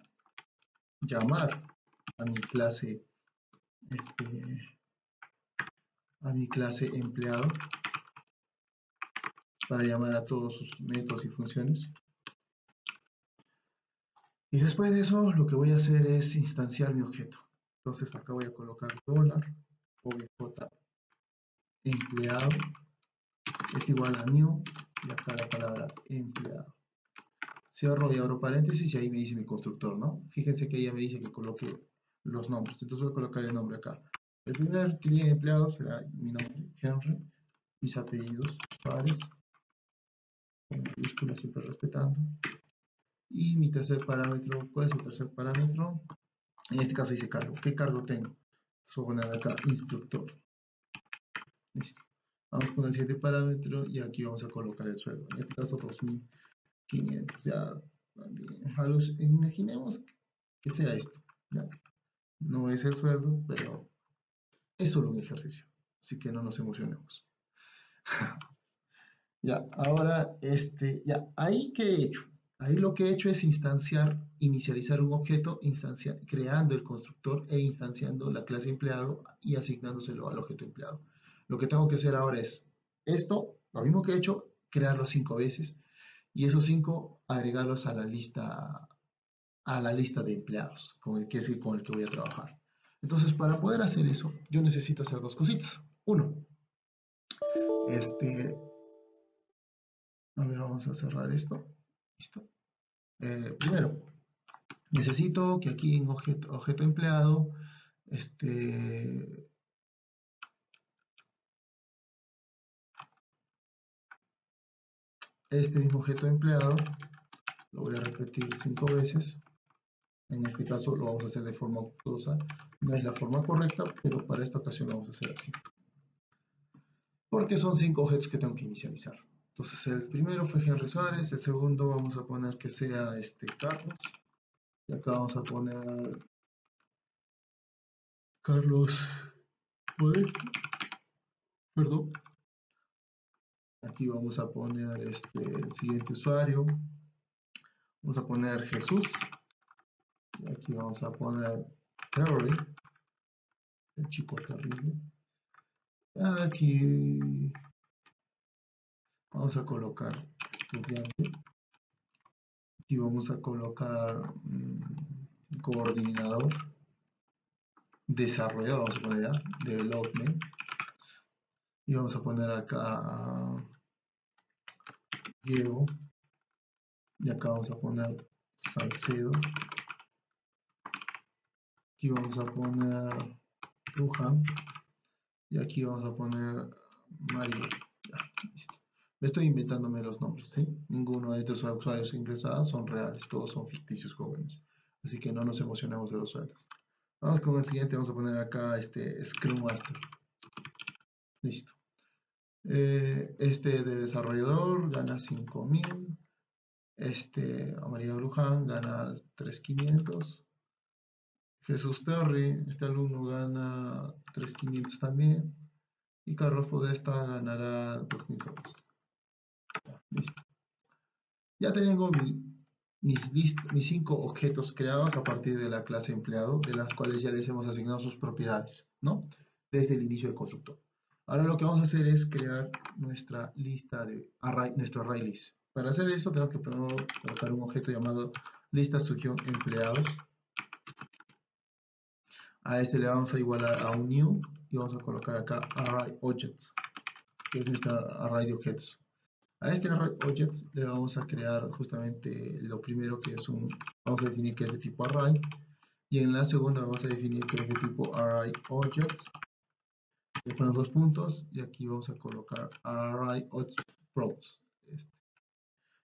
llamar a mi clase empleado para llamar a todos sus métodos y funciones. Y después de eso, lo que voy a hacer es instanciar mi objeto. Entonces acá voy a colocar $obj empleado es igual a new, y acá la palabra empleado. Cierro y abro paréntesis y ahí me dice mi constructor, ¿no? Fíjense que ella me dice que coloque los nombres. Entonces voy a colocar el nombre acá. El primer cliente empleado será mi nombre, Henry, mis apellidos, Suárez, con mayúsculas siempre respetando. Y mi tercer parámetro, ¿cuál es el tercer parámetro? En este caso dice cargo. ¿Qué cargo tengo? Entonces voy a poner acá instructor. Listo. Vamos con el siguiente parámetro y aquí vamos a colocar el sueldo. En este caso 2500. Ya, imaginemos que sea esto. ¿Ya? No es el sueldo, pero es solo un ejercicio. Así que no nos emocionemos. Ya, ahora, ya, ahí ¿qué he hecho? Ahí lo que he hecho es inicializar un objeto, creando el constructor e instanciando la clase empleado y asignándoselo al objeto empleado. Lo que tengo que hacer ahora es esto, lo mismo que he hecho, crearlo 5 veces y esos 5 agregarlos a la lista de empleados, que es con el que voy a trabajar. Entonces, para poder hacer eso, yo necesito hacer dos cositas. Uno, a ver, vamos a cerrar esto. Listo. Primero, necesito que aquí en objeto empleado, este mismo objeto empleado lo voy a repetir 5 veces. En este caso lo vamos a hacer de forma octosa. No es la forma correcta, pero para esta ocasión lo vamos a hacer así. Porque son 5 objetos que tengo que inicializar. Entonces el primero fue Henry Suárez, el segundo vamos a poner que sea Carlos. Y acá vamos a poner Carlos perdón. Aquí vamos a poner el siguiente usuario. Vamos a poner Jesús. Y aquí vamos a poner Terry, el chico terrible. Aquí vamos a colocar estudiante. Aquí vamos a colocar coordinador. Desarrollador, vamos a poner ya, development. Y vamos a poner acá Diego. Y acá vamos a poner Salcedo. Aquí vamos a poner Luján. Y aquí vamos a poner Mario. Ya, listo. Me estoy inventándome los nombres, ¿sí? Ninguno de estos usuarios ingresados son reales, todos son ficticios jóvenes. Así que no nos emocionemos de los sueldos. Vamos con el siguiente, vamos a poner acá Scrum Master. Listo. De desarrollador gana 5000. María Luján gana 3500. Jesús Terry, este alumno gana 3500 también. Y Carlos Podesta ganará 2000 soles. Listo. Ya tengo mis 5 objetos creados a partir de la clase empleado, de las cuales ya les hemos asignado sus propiedades, ¿no? Desde el inicio del constructor. Ahora lo que vamos a hacer es crear nuestra lista de nuestro array list. Para hacer esto tenemos que primero colocar un objeto llamado lista-empleados. A este le vamos a igualar a un new y vamos a colocar acá array objects, que es nuestra array de objetos. A este array objects le vamos a crear justamente lo primero que es vamos a definir que es de tipo array, y en la segunda vamos a definir que es de tipo array objects, con los dos puntos, y aquí vamos a colocar array objects props.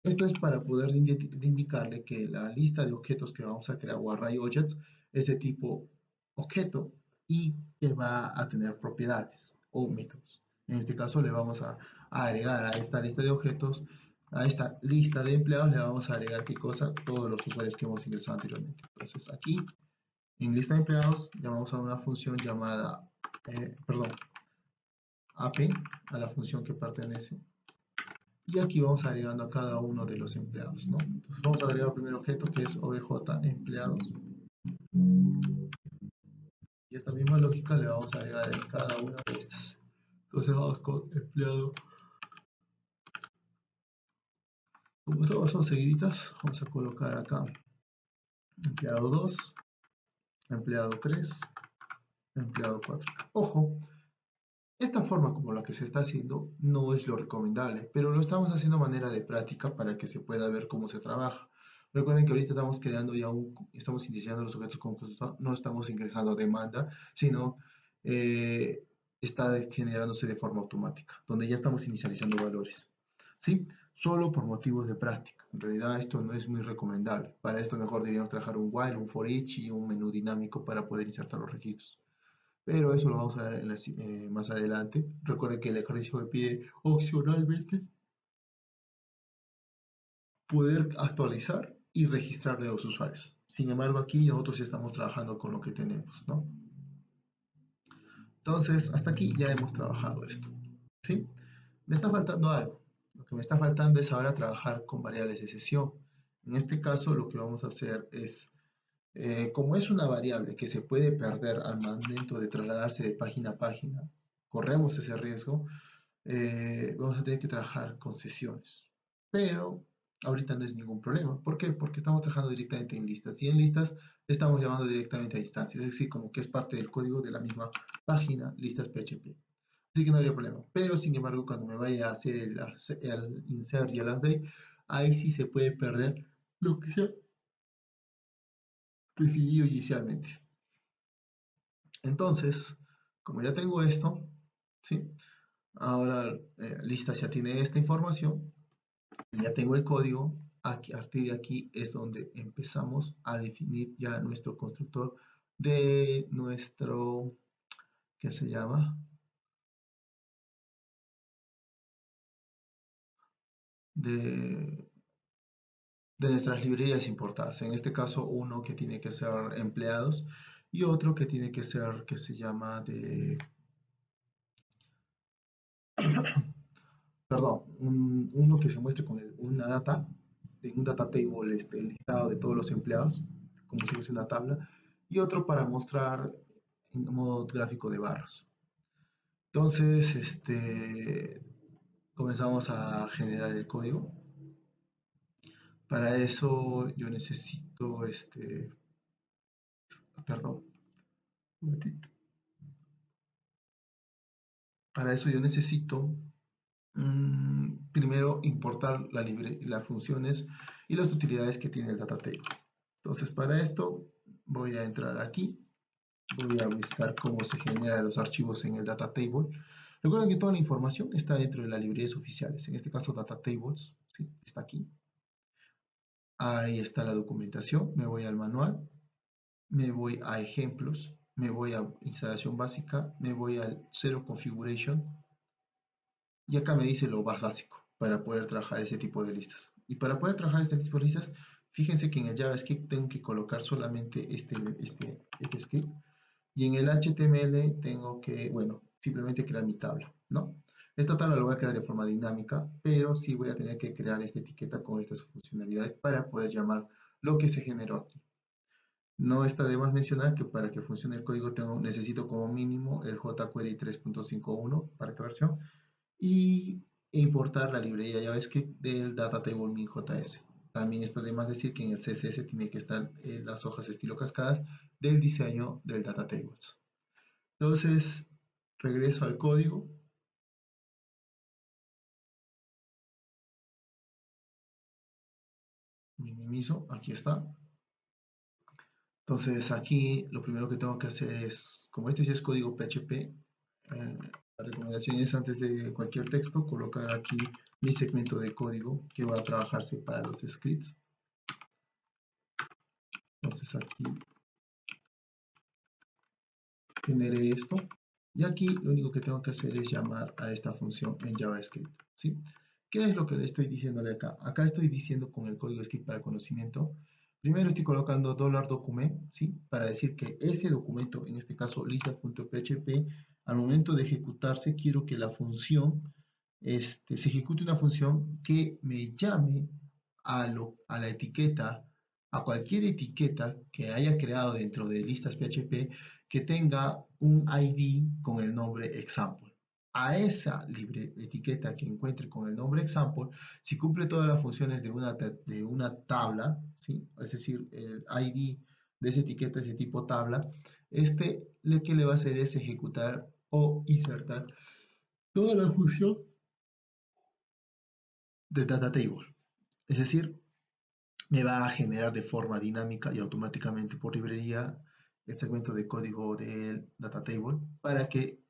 Esto es para poder indicarle que la lista de objetos que vamos a crear o array objects es de tipo objeto y que va a tener propiedades o métodos. En este caso le vamos a agregar a esta lista de objetos, a esta lista de empleados le vamos a agregar qué cosa, todos los usuarios que hemos ingresado anteriormente. Entonces aquí en lista de empleados llamamos a una función llamada, perdón, ap, a la función que pertenece. Y aquí vamos agregando a cada uno de los empleados, ¿no? Entonces vamos a agregar el primer objeto que es obj empleados. Y esta misma lógica le vamos a agregar en cada una de estas. Entonces vamos con empleado. Como estas son seguiditas, vamos a colocar acá empleado 2, empleado 3, empleado 4. Ojo, esta forma como la que se está haciendo no es lo recomendable, pero lo estamos haciendo de manera de práctica para que se pueda ver cómo se trabaja. Recuerden que ahorita estamos creando ya estamos iniciando los objetos con consulta, no estamos ingresando demanda, sino está generándose de forma automática, donde ya estamos inicializando valores. ¿Sí? Solo por motivos de práctica. En realidad esto no es muy recomendable. Para esto mejor deberíamos trabajar un while, un for each y un menú dinámico para poder insertar los registros, pero eso lo vamos a ver más adelante. Recuerden que el ejercicio me pide opcionalmente poder actualizar y registrar nuevos usuarios. Sin embargo, aquí nosotros ya estamos trabajando con lo que tenemos, ¿no? Entonces, hasta aquí ya hemos trabajado esto, ¿sí? Me está faltando algo. Lo que me está faltando es ahora trabajar con variables de sesión. En este caso, lo que vamos a hacer es, como es una variable que se puede perder al momento de trasladarse de página a página, corremos ese riesgo. Vamos a tener que trabajar con sesiones. Pero ahorita no es ningún problema. ¿Por qué? Porque estamos trabajando directamente en listas. Y en listas estamos llamando directamente a instancias. Es decir, como que es parte del código de la misma página, listas PHP. Así que no habría problema. Pero sin embargo, cuando me vaya a hacer el insert y el update, ahí sí se puede perder lo que se ha definido inicialmente. Entonces, como ya tengo esto, ¿sí? Ahora listas ya tiene esta información. Ya tengo el código, aquí, a partir de aquí es donde empezamos a definir ya nuestro constructor de nuestro, ¿qué se llama? De, de nuestras librerías importadas. En este caso, uno que tiene que ser empleados y otro que tiene que ser, que se llama perdón, uno que se muestre con una data, en un data table, el listado de todos los empleados, como si fuese una tabla, y otro para mostrar en modo gráfico de barras. Entonces, comenzamos a generar el código. Para eso yo necesito, perdón, un momentito. Para eso yo necesito primero importar las funciones y las utilidades que tiene el data table. Entonces, para esto voy a entrar aquí, voy a buscar cómo se generan los archivos en el data table. Recuerden que toda la información está dentro de las librerías oficiales, en este caso data tables, ¿sí? Está aquí. Ahí está la documentación, me voy al manual, me voy a ejemplos, me voy a instalación básica, me voy al Zero Configuration y acá me dice lo más básico para poder trabajar ese tipo de listas. Y para poder trabajar este tipo de listas, fíjense que en el JavaScript tengo que colocar solamente este script y en el HTML tengo que, bueno, simplemente crear mi tabla, ¿no? Esta tabla la voy a crear de forma dinámica, pero sí voy a tener que crear esta etiqueta con estas funcionalidades para poder llamar lo que se generó aquí. No está de más mencionar que para que funcione el código necesito como mínimo el jQuery 3.51 para esta versión y importar la librería JavaScript del data table min.js. También está de más decir que en el CSS tiene que estar las hojas estilo cascadas del diseño del data tables. Entonces, regreso al código minimizo, aquí está. Entonces aquí lo primero que tengo que hacer es, como este ya es código PHP, la recomendación es antes de cualquier texto colocar aquí mi segmento de código que va a trabajarse para los scripts. Entonces aquí generé esto y aquí lo único que tengo que hacer es llamar a esta función en JavaScript, ¿sí? ¿Qué es lo que le estoy diciéndole acá? Acá estoy diciendo con el código script para conocimiento. Primero estoy colocando $document, ¿sí? Para decir que ese documento, en este caso lista.php, al momento de ejecutarse, quiero que la función, se ejecute una función que me llame a la etiqueta, a cualquier etiqueta que haya creado dentro de listas PHP que tenga un ID con el nombre example. A esa libre etiqueta que encuentre con el nombre example, si cumple todas las funciones de una tabla, ¿sí? Es decir, el ID de esa etiqueta es de tipo tabla, lo que le va a hacer es ejecutar o insertar toda la función de data table. Es decir, me va a generar de forma dinámica y automáticamente por librería el segmento de código del data table para que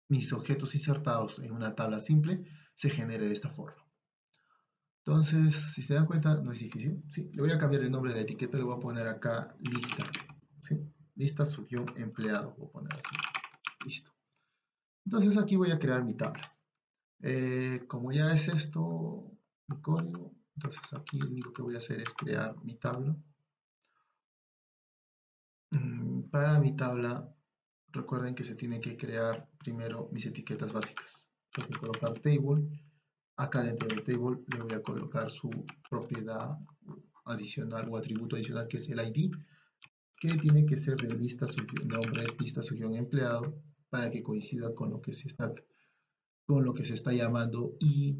mis objetos insertados en una tabla simple se genere de esta forma. Entonces, si se dan cuenta, no es difícil. ¿Sí? Le voy a cambiar el nombre de la etiqueta, le voy a poner acá lista. ¿Sí? Lista subió empleado, voy a poner así. Listo. Entonces aquí voy a crear mi tabla. Como ya es esto, mi código, entonces aquí lo único que voy a hacer es crear mi tabla. Para mi tabla, recuerden que se tiene que crear primero mis etiquetas básicas. Tengo que colocar table. Acá dentro del table le voy a colocar su propiedad adicional o atributo adicional que es el ID, que tiene que ser de lista nombre es lista empleado para que coincida con lo que se está llamando y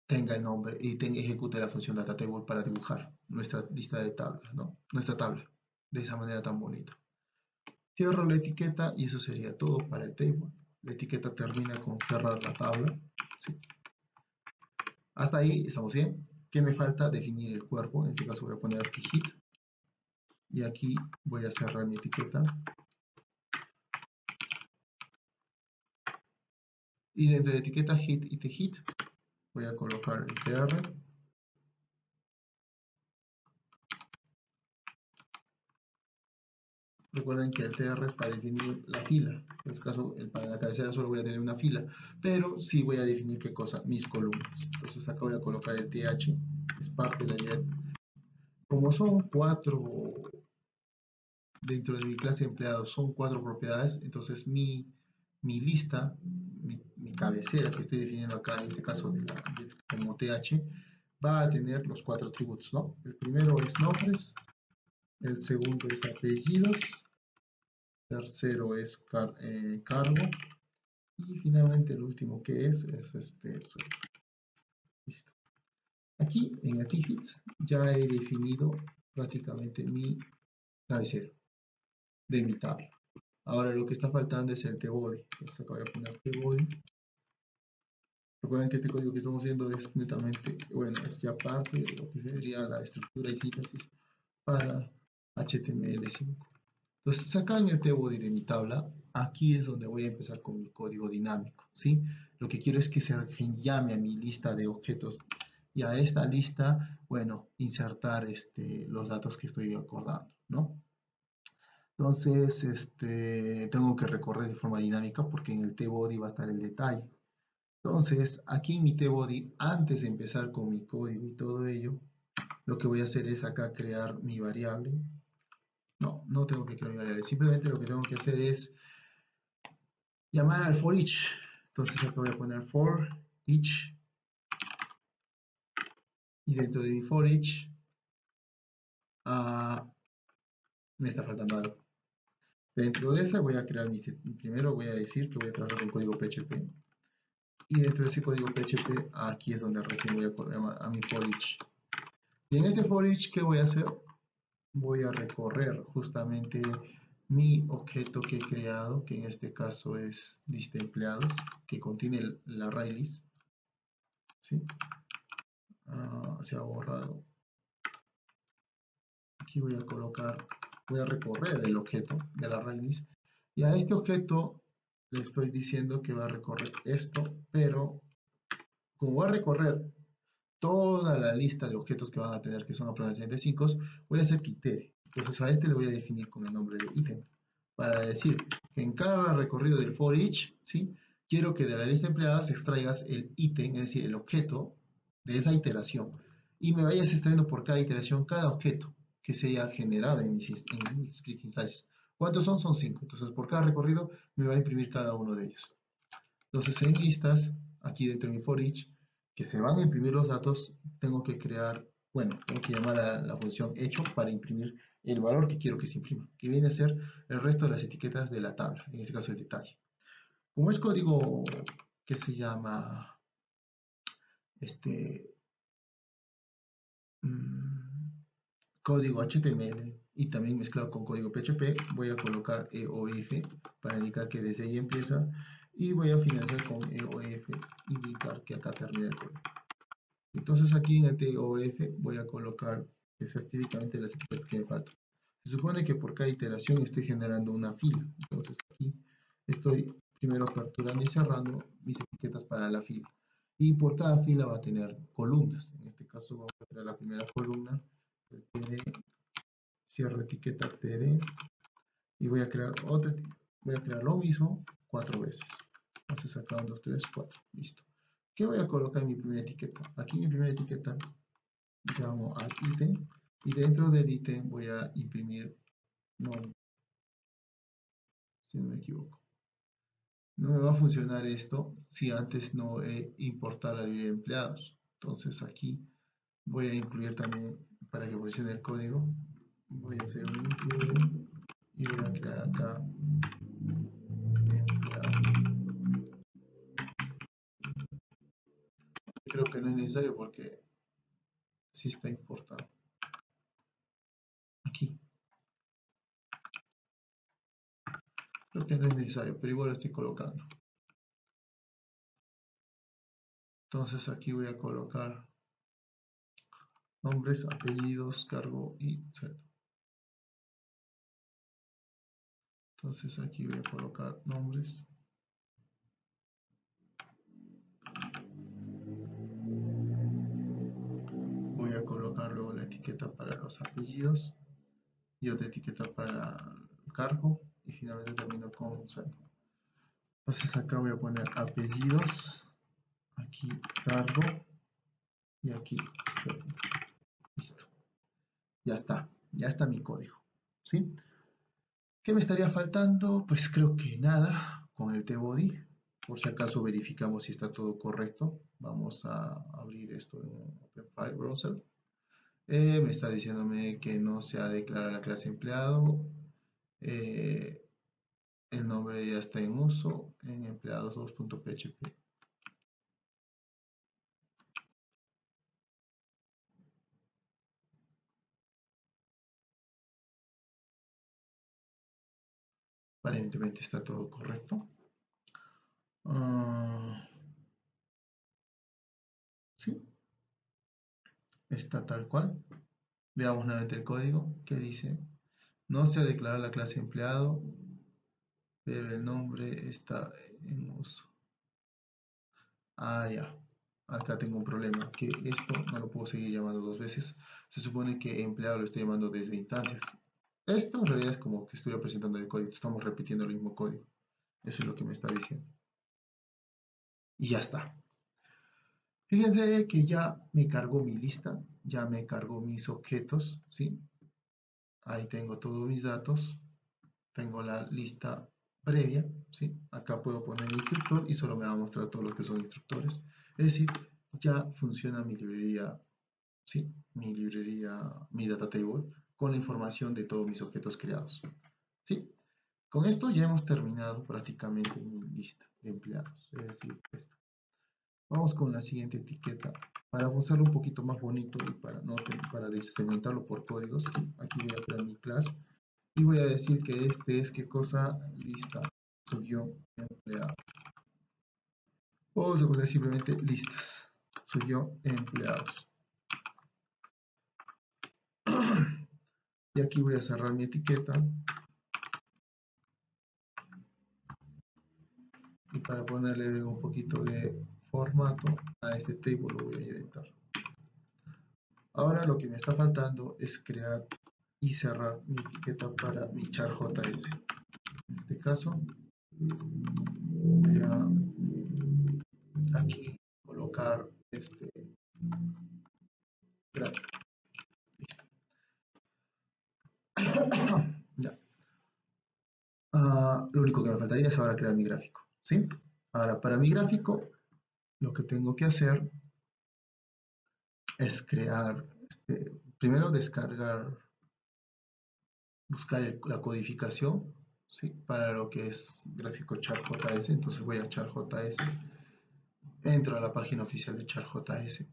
tenga el nombre y ejecute la función DataTable para dibujar nuestra lista de tablas, ¿no? Nuestra tabla, de esa manera tan bonita. Cierro la etiqueta y eso sería todo para el table. La etiqueta termina con cerrar la tabla. ¿Sí? Hasta ahí estamos bien. ¿Qué me falta? Definir el cuerpo. En este caso voy a poner aquí hit. Y aquí voy a cerrar mi etiqueta. Y dentro de etiqueta hit y hit voy a colocar el tr. Recuerden que el tr es para definir la fila. En este caso, para la cabecera solo voy a tener una fila. Pero sí voy a definir qué cosa, mis columnas. Entonces acá voy a colocar el th. Es parte de la como son 4 dentro de mi clase de empleados, son 4 propiedades, entonces mi lista, mi cabecera que estoy definiendo acá, en este caso como th, va a tener los 4 atributos, ¿no? El primero es nombres, el segundo es apellidos, tercero es cargo, y finalmente el último que es sueldo. Listo. Aquí en Atifits ya he definido prácticamente mi cabecera de mi tabla. Ahora lo que está faltando es el tbody. Entonces acá voy a poner tbody. Recuerden que este código que estamos viendo es netamente, bueno, es ya parte de lo que sería la estructura y síntesis para HTML5. Entonces acá en el tbody de mi tabla, aquí es donde voy a empezar con mi código dinámico, ¿sí? Lo que quiero es que se llame a mi lista de objetos y a esta lista, bueno, insertar los datos que estoy acordando, ¿no? Entonces, tengo que recorrer de forma dinámica porque en el tbody va a estar el detalle. Entonces, aquí en mi tbody, antes de empezar con mi código y todo ello, lo que voy a hacer es acá crear mi variable. No tengo que crear mi variable, simplemente lo que tengo que hacer es llamar al for each. Entonces acá voy a poner for each y dentro de mi for each me está faltando algo. Dentro de esa voy a crear primero voy a decir que voy a trabajar con código PHP. Y dentro de ese código PHP, aquí es donde recién voy a llamar a mi for each. Y en este for each, ¿qué voy a hacer? Voy a recorrer justamente mi objeto que he creado, que en este caso es lista empleados, que contiene el array list. ¿Sí? se ha borrado. Aquí voy a colocar, voy a recorrer el objeto de la raíz y a este objeto le estoy diciendo que va a recorrer esto, pero como va a recorrer toda la lista de objetos que van a tener, que son aproximadamente 5, voy a hacer que itere. Entonces a este le voy a definir con el nombre de ítem, para decir que en cada recorrido del for each, ¿sí? Quiero que de la lista de empleadas extraigas el ítem, es decir, el objeto de esa iteración, y me vayas extrayendo por cada iteración cada objeto que se haya generado en mi script instances. ¿Cuántos son? Son 5. Entonces por cada recorrido me va a imprimir cada uno de ellos. Entonces en listas, aquí dentro de mi for each, que se van a imprimir los datos, tengo que crear, bueno, tengo que llamar a la función hecho para imprimir el valor que quiero que se imprima, que viene a ser el resto de las etiquetas de la tabla, en este caso el detalle. Como es código que se llama código HTML y también mezclado con código PHP, voy a colocar EOF para indicar que desde ahí empieza y voy a finalizar con EOF y indicar que acá termina el código. Entonces aquí en el TOF voy a colocar efectivamente las etiquetas que me faltan. Se supone que por cada iteración estoy generando una fila. Entonces aquí estoy primero aperturando y cerrando mis etiquetas para la fila. Y por cada fila va a tener columnas. En este caso vamos a crear la primera columna. TD, cierro etiqueta TD. Y voy a crear otra. Voy a crear lo mismo 4 veces. Entonces acá 1, 2, 3, 4. Listo. ¿Qué voy a colocar en mi primera etiqueta? Aquí en mi primera etiqueta llamo al ítem y dentro del ítem voy a imprimir nombre, si no me equivoco. No me va a funcionar esto si antes no he importado la librería de empleados. Entonces aquí voy a incluir también, para que funcione el código, voy a hacer un include y voy a crear acá empleado. Creo que no es necesario porque sí está importado. Aquí. Creo que no es necesario, pero igual lo estoy colocando. Entonces aquí voy a colocar nombres, apellidos, cargo y sueldo. Entonces aquí voy a colocar nombres. Voy a colocar luego la etiqueta para los apellidos y otra etiqueta para el cargo y finalmente termino con sueldo. Entonces acá voy a poner apellidos, aquí cargo y aquí sueldo. Listo. Ya está mi código. ¿Sí? ¿Qué me estaría faltando? Pues creo que nada con el tbody. Por si acaso verificamos si está todo correcto. Vamos a abrir esto en Open File Browser. Me está diciéndome que no se ha declarado la clase empleado. El nombre ya está en uso en empleados2.php. Aparentemente está todo correcto. Sí, está tal cual. Veamos nuevamente el código que dice: no se ha declarado la clase empleado, pero el nombre está en uso. Ya. Acá tengo un problema, que esto no lo puedo seguir llamando dos veces. Se supone que empleado lo estoy llamando desde instancias. Esto en realidad es como que estoy representando el código. Estamos repitiendo el mismo código. Eso es lo que me está diciendo. Y ya está. Fíjense que ya me cargó mi lista, ya me cargó mis objetos, ¿sí? Ahí tengo todos mis datos, tengo la lista previa, ¿sí? Acá puedo poner el instructor y solo me va a mostrar todos los que son instructores. Es decir, ya funciona mi librería, ¿sí? Mi data table, con la información de todos mis objetos creados, ¿sí? Con esto ya hemos terminado prácticamente mi lista de empleados, es decir, esta. Vamos con la siguiente etiqueta. Para usarlo un poquito más bonito y para segmentarlo por códigos, ¿sí? Aquí voy a crear mi class y voy a decir que este es, ¿qué cosa? Lista, subió empleado. Vamos a poner simplemente listas, subió empleados. Y aquí voy a cerrar mi etiqueta. Y para ponerle un poquito de formato a este table lo voy a editar. Ahora lo que me está faltando es crear y cerrar mi etiqueta para mi char.js. En este caso voy a aquí colocar este gráfico. Listo. Ya. Lo único que me faltaría es ahora crear mi gráfico, ¿sí? Ahora, para mi gráfico, lo que tengo que hacer es crear, primero descargar, buscar la codificación, ¿sí? Para lo que es gráfico char.js. Entonces voy a char.js, entro a la página oficial de char.js,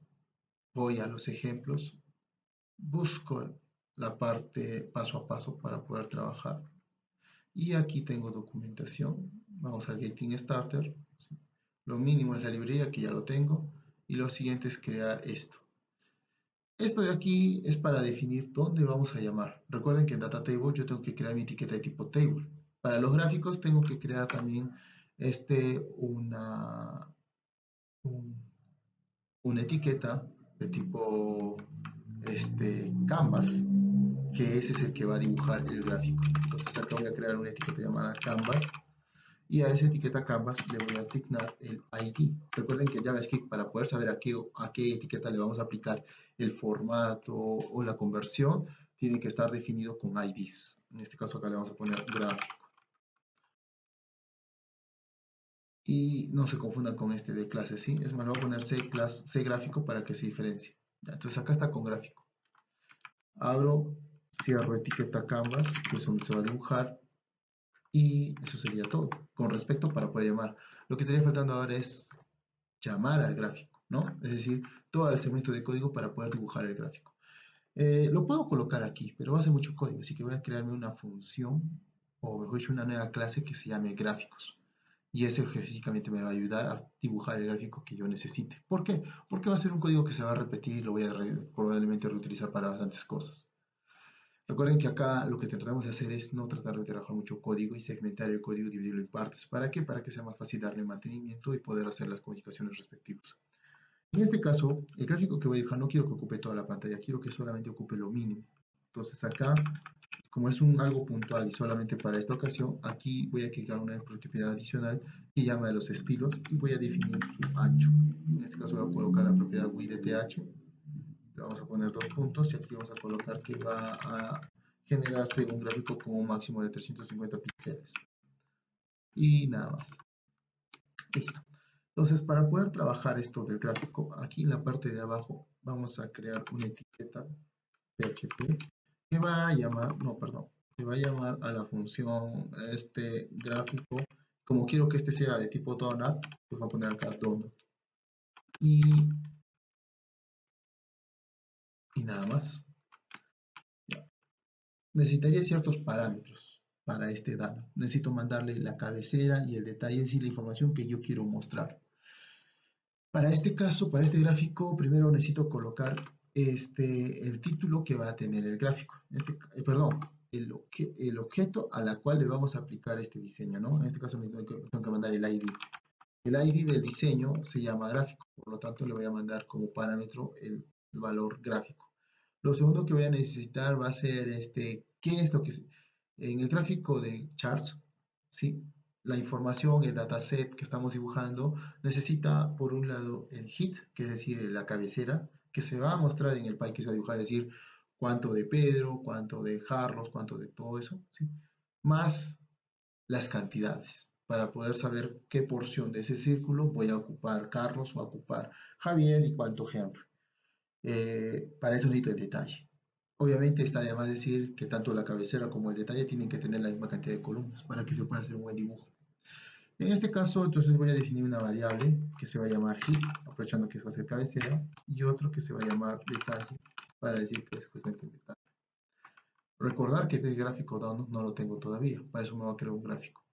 voy a los ejemplos, busco la parte paso a paso para poder trabajar. Y aquí tengo documentación. Vamos al Getting Starter. ¿Sí? Lo mínimo es la librería, que ya lo tengo. Y lo siguiente es crear esto. Esto de aquí es para definir dónde vamos a llamar. Recuerden que en Data Table yo tengo que crear mi etiqueta de tipo Table. Para los gráficos tengo que crear también un- una etiqueta de tipo Canvas, que ese es el que va a dibujar el gráfico. Entonces acá voy a crear una etiqueta llamada Canvas y a esa etiqueta Canvas le voy a asignar el ID. Recuerden que en JavaScript, para poder saber a qué etiqueta le vamos a aplicar el formato o la conversión, tiene que estar definido con IDs. En este caso acá le vamos a poner gráfico. Y no se confundan con este de clase, ¿sí? Es más, le voy a poner C gráfico para que se diferencie. Ya, entonces acá está con gráfico. Abro, cierro etiqueta Canvas, que es donde se va a dibujar, y eso sería todo. Con respecto para poder llamar. Lo que estaría faltando ahora es llamar al gráfico, ¿no? Es decir, todo el segmento de código para poder dibujar el gráfico. Lo puedo colocar aquí, pero va a ser mucho código, así que voy a crearme una función, o mejor dicho, una nueva clase que se llame gráficos. Y ese específicamente me va a ayudar a dibujar el gráfico que yo necesite. ¿Por qué? Porque va a ser un código que se va a repetir y lo voy a probablemente reutilizar para bastantes cosas. Recuerden que acá lo que tratamos de hacer es no tratar de trabajar mucho código y segmentar el código y dividirlo en partes. ¿Para qué? Para que sea más fácil darle mantenimiento y poder hacer las codificaciones respectivas. En este caso, el gráfico que voy a dibujar no quiero que ocupe toda la pantalla, quiero que solamente ocupe lo mínimo. Entonces acá, como es algo puntual y solamente para esta ocasión, aquí voy a crear una propiedad adicional que llama de los estilos y voy a definir su ancho. En este caso voy a colocar la propiedad width, le vamos a poner 2 puntos y aquí vamos a colocar que va a generarse un gráfico con un máximo de 350 píxeles. Y nada más. Listo. Entonces, para poder trabajar esto del gráfico, aquí en la parte de abajo vamos a crear una etiqueta PHP que va a llamar, no, perdón, que va a llamar a la función gráfico. Como quiero que este sea de tipo donut, pues voy a poner acá donut. Y, y nada más. Ya. Necesitaría ciertos parámetros para este dato. Necesito mandarle la cabecera y el detalle, es decir, la información que yo quiero mostrar. Para este caso, para este gráfico, primero necesito colocar el título que va a tener el gráfico. Perdón, el objeto a la cual le vamos a aplicar este diseño, ¿no? En este caso tengo que mandar el ID. El ID del diseño se llama gráfico, por lo tanto le voy a mandar como parámetro el valor gráfico. Lo segundo que voy a necesitar va a ser ¿qué es lo que en el gráfico de charts? ¿Sí? La información, el dataset que estamos dibujando, necesita por un lado el hit, que es decir, la cabecera, que se va a mostrar en el pie que se va a dibujar, es decir, cuánto de Pedro, cuánto de Carlos, cuánto de todo eso, ¿sí? Más las cantidades, para poder saber qué porción de ese círculo voy a ocupar Carlos, va a ocupar Javier y cuánto Henry. Para eso necesito el detalle. Obviamente está de más decir que tanto la cabecera como el detalle tienen que tener la misma cantidad de columnas para que se pueda hacer un buen dibujo. En este caso, entonces voy a definir una variable que se va a llamar hit, aprovechando que va a ser cabecera, y otro que se va a llamar detalle, para decir que es justamente el detalle. Recordar que este gráfico down no lo tengo todavía, para eso me va a crear un gráfico.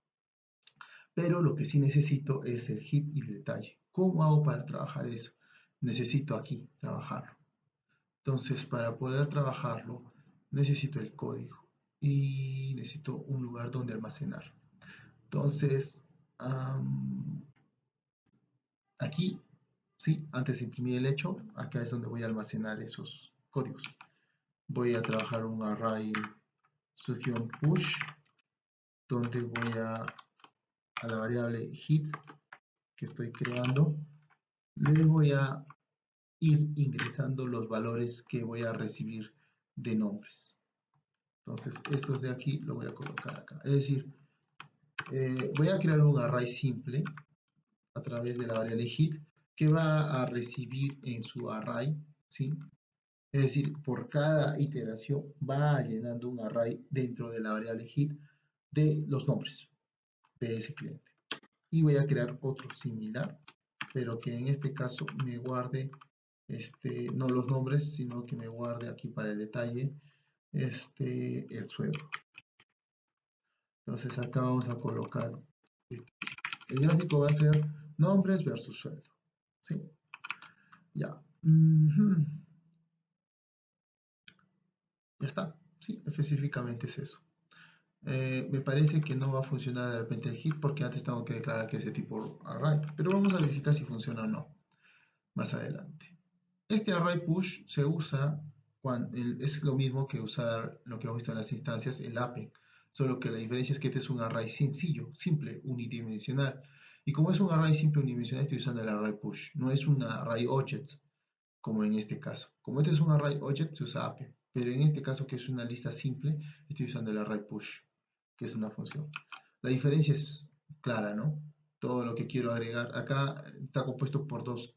Pero lo que sí necesito es el hit y el detalle. ¿Cómo hago para trabajar eso? Necesito aquí trabajarlo. Entonces, para poder trabajarlo, necesito el código y necesito un lugar donde almacenar. Entonces, aquí, sí, antes de imprimir el hecho, acá es donde voy a almacenar esos códigos. Voy a trabajar un array _push, donde voy a la variable hit que estoy creando, le voy a ir ingresando los valores que voy a recibir de nombres. Entonces, estos de aquí lo voy a colocar acá. Es decir, voy a crear un array simple a través de la variable hit que va a recibir en su array, ¿sí? Es decir, por cada iteración va llenando un array dentro de la variable hit de los nombres de ese cliente. Y voy a crear otro similar, pero que en este caso me guarde no los nombres, sino que me guarde aquí para el detalle el sueldo. Entonces acá vamos a colocar, el gráfico va a ser nombres versus sueldo, ¿sí? Ya. Ya está, sí, específicamente es eso. Me parece que no va a funcionar de repente el hit porque antes tengo que declarar que es de tipo array, pero vamos a verificar si funciona o no más adelante. Este array push se usa cuando es lo mismo que usar lo que hemos visto en las instancias, el ape, solo que la diferencia es que este es un array sencillo, simple, unidimensional. Y como es un array simple unidimensional, estoy usando el array push, no es un array object, como en este caso. Como este es un array object, se usa ape, pero en este caso que es una lista simple, estoy usando el array push, que es una función. La diferencia es clara, ¿no? Todo lo que quiero agregar acá está compuesto por dos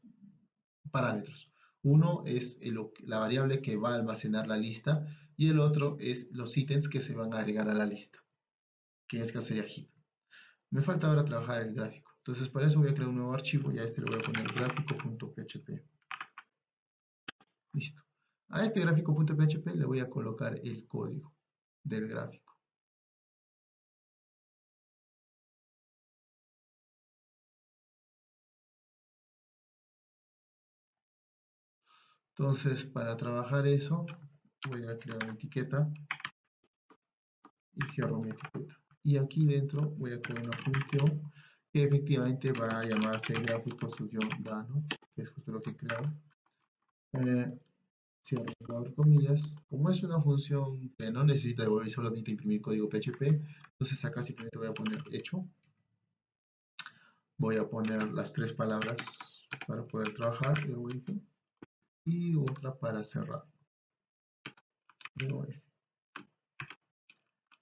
parámetros. Uno es la variable que va a almacenar la lista y el otro es los ítems que se van a agregar a la lista, que en este caso sería hit. Me falta ahora trabajar el gráfico. Entonces para eso voy a crear un nuevo archivo y a este le voy a poner gráfico.php. Listo. A este gráfico.php le voy a colocar el código del gráfico. Entonces para trabajar eso voy a crear una etiqueta y cierro mi etiqueta. Y aquí dentro voy a crear una función que efectivamente va a llamarse gráfico_dano, que es justo lo que he creado. Cierro comillas. Como es una función que no necesita devolver, solamente imprimir código PHP, entonces acá simplemente voy a poner hecho. Voy a poner las tres palabras para poder trabajar, y otra para cerrar.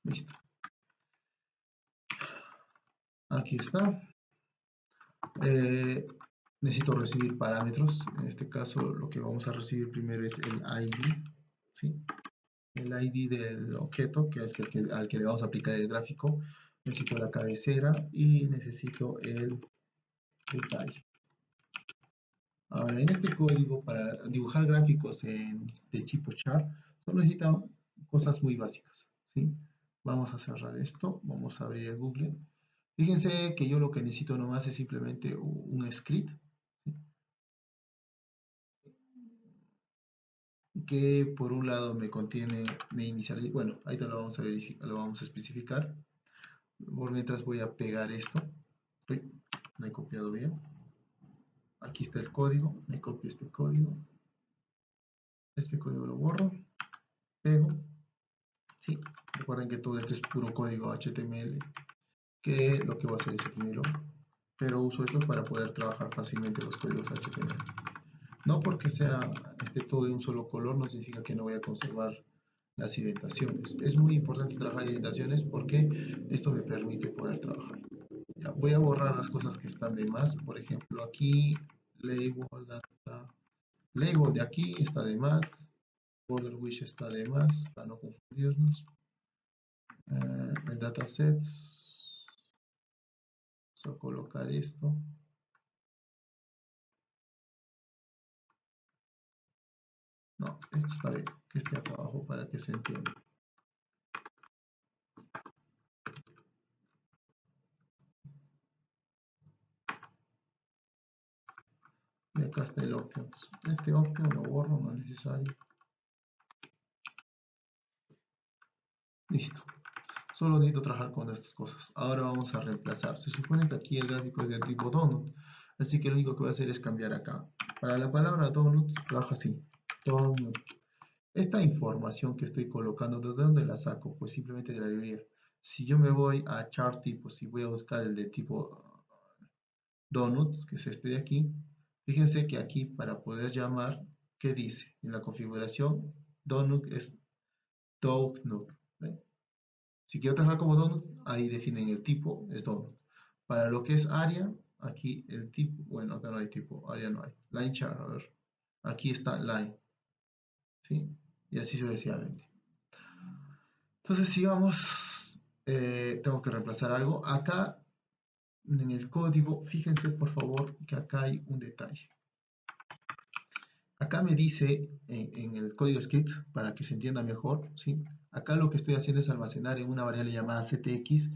Listo. Aquí está. Necesito recibir parámetros. En este caso, lo que vamos a recibir primero es el ID, ¿sí? El ID del objeto, que es al que le vamos a aplicar el gráfico. Necesito la cabecera y necesito el detalle. Ahora, en este código, para dibujar gráficos de tipo chart, solo necesitamos cosas muy básicas, ¿sí? Vamos a cerrar esto, vamos a abrir el Google. Fíjense que yo lo que necesito nomás es simplemente un script, ¿sí? Que por un lado me contiene, me inicializa, bueno, ahí te lo vamos a verificar, lo vamos a especificar. Por mientras voy a pegar esto. Uy, no he copiado bien. Aquí está el código, me copio este código lo borro, pego. Sí, recuerden que todo esto es puro código HTML, que lo que voy a hacer es imprimirlo, pero uso esto para poder trabajar fácilmente los códigos HTML. No porque sea todo de un solo color, no significa que no voy a conservar las indentaciones. Es muy importante trabajar indentaciones porque esto me permite poder trabajar. Ya, voy a borrar las cosas que están de más. Por ejemplo, aquí, label, data, label de aquí está de más. Border wish está de más, para no confundirnos. El dataset. Vamos a colocar esto. No, esto está bien, que esté acá abajo para que se entienda. Y acá está el options. Este option lo borro, no es necesario. Listo. Solo necesito trabajar con estas cosas. Ahora vamos a reemplazar. Se supone que aquí el gráfico es de tipo donut. Así que lo único que voy a hacer es cambiar acá. Para la palabra donut, trabaja así. Donut. Esta información que estoy colocando, ¿de dónde la saco? Pues simplemente de la librería. Si yo me voy a chart tipos y voy a buscar el de tipo donut, que es este de aquí, fíjense que aquí para poder llamar, ¿qué dice? En la configuración, donut es donut. ¿Ven? Si quiero trabajar como donut, ahí definen el tipo, es donut. Para lo que es área, aquí el tipo, bueno, acá no hay tipo, área no hay. Line chart, a ver, aquí está line, ¿sí? Y así sucesivamente. Entonces sigamos, tengo que reemplazar algo. Acá en el código, fíjense por favor que acá hay un detalle. Acá me dice en el código script, para que se entienda mejor, ¿sí? Acá lo que estoy haciendo es almacenar en una variable llamada ctx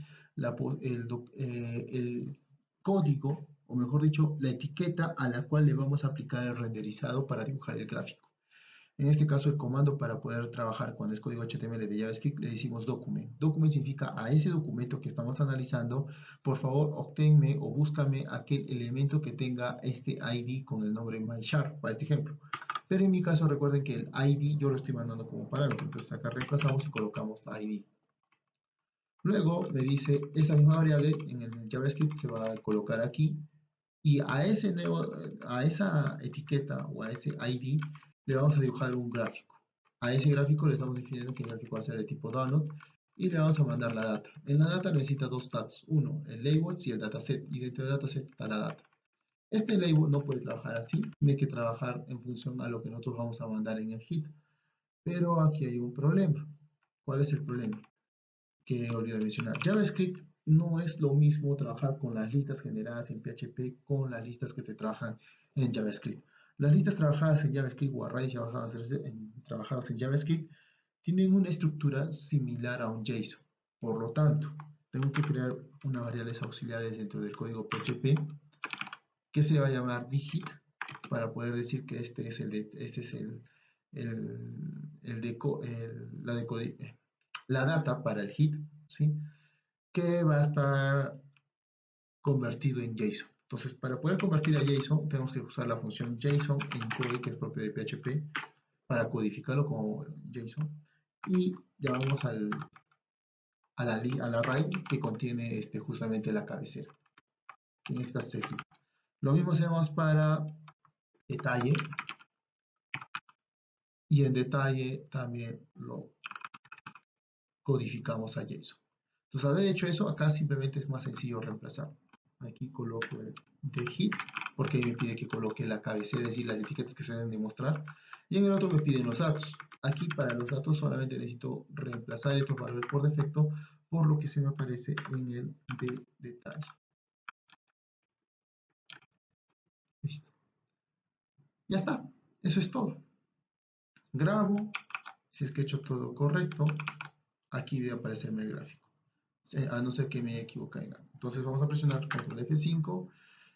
el código, o mejor dicho, la etiqueta a la cual le vamos a aplicar el renderizado para dibujar el gráfico. En este caso, el comando para poder trabajar cuando es código HTML de JavaScript le decimos document. Document significa a ese documento que estamos analizando, por favor, obténme o búscame aquel elemento que tenga este ID con el nombre mychart, para este ejemplo. Pero en mi caso, recuerden que el ID yo lo estoy mandando como parámetro. Entonces acá reemplazamos y colocamos ID. Luego me dice, esa misma variable en el JavaScript se va a colocar aquí y a esa etiqueta o a ese ID le vamos a dibujar un gráfico. A ese gráfico le estamos definiendo que el gráfico va a ser de tipo donut y le vamos a mandar la data. En la data necesita dos datos, uno, el label y el dataset, y dentro del dataset está la data. Este label no puede trabajar así, tiene que trabajar en función a lo que nosotros vamos a mandar en el hit. Pero aquí hay un problema. ¿Cuál es el problema? Que olvidé mencionar. JavaScript no es lo mismo trabajar con las listas generadas en PHP con las listas que se trabajan en JavaScript. Las listas trabajadas en JavaScript o arrays trabajados en JavaScript tienen una estructura similar a un JSON. Por lo tanto, tengo que crear unas variables auxiliares dentro del código PHP que se va a llamar digit para poder decir que este es la data para el hit, ¿sí? Que va a estar convertido en JSON. Entonces, para poder convertir a JSON, tenemos que usar la función JSON encode, que es propio de PHP, para codificarlo como JSON. Y llamamos al array que contiene justamente la cabecera. En este caso es el hit. Lo mismo hacemos para detalle. Y en detalle también lo codificamos a JSON. Entonces, haber hecho eso, acá simplemente es más sencillo reemplazar. Aquí coloco el de hit, porque me pide que coloque la cabecera, es decir, las etiquetas que se deben demostrar. Y en el otro me piden los datos. Aquí para los datos solamente necesito reemplazar estos valores por defecto por lo que se me aparece en el de detalle. Listo. Ya está. Eso es todo. Grabo. Si es que he hecho todo correcto, aquí debe aparecerme el gráfico. A no ser que me equivoque en algo. Entonces vamos a presionar Control F5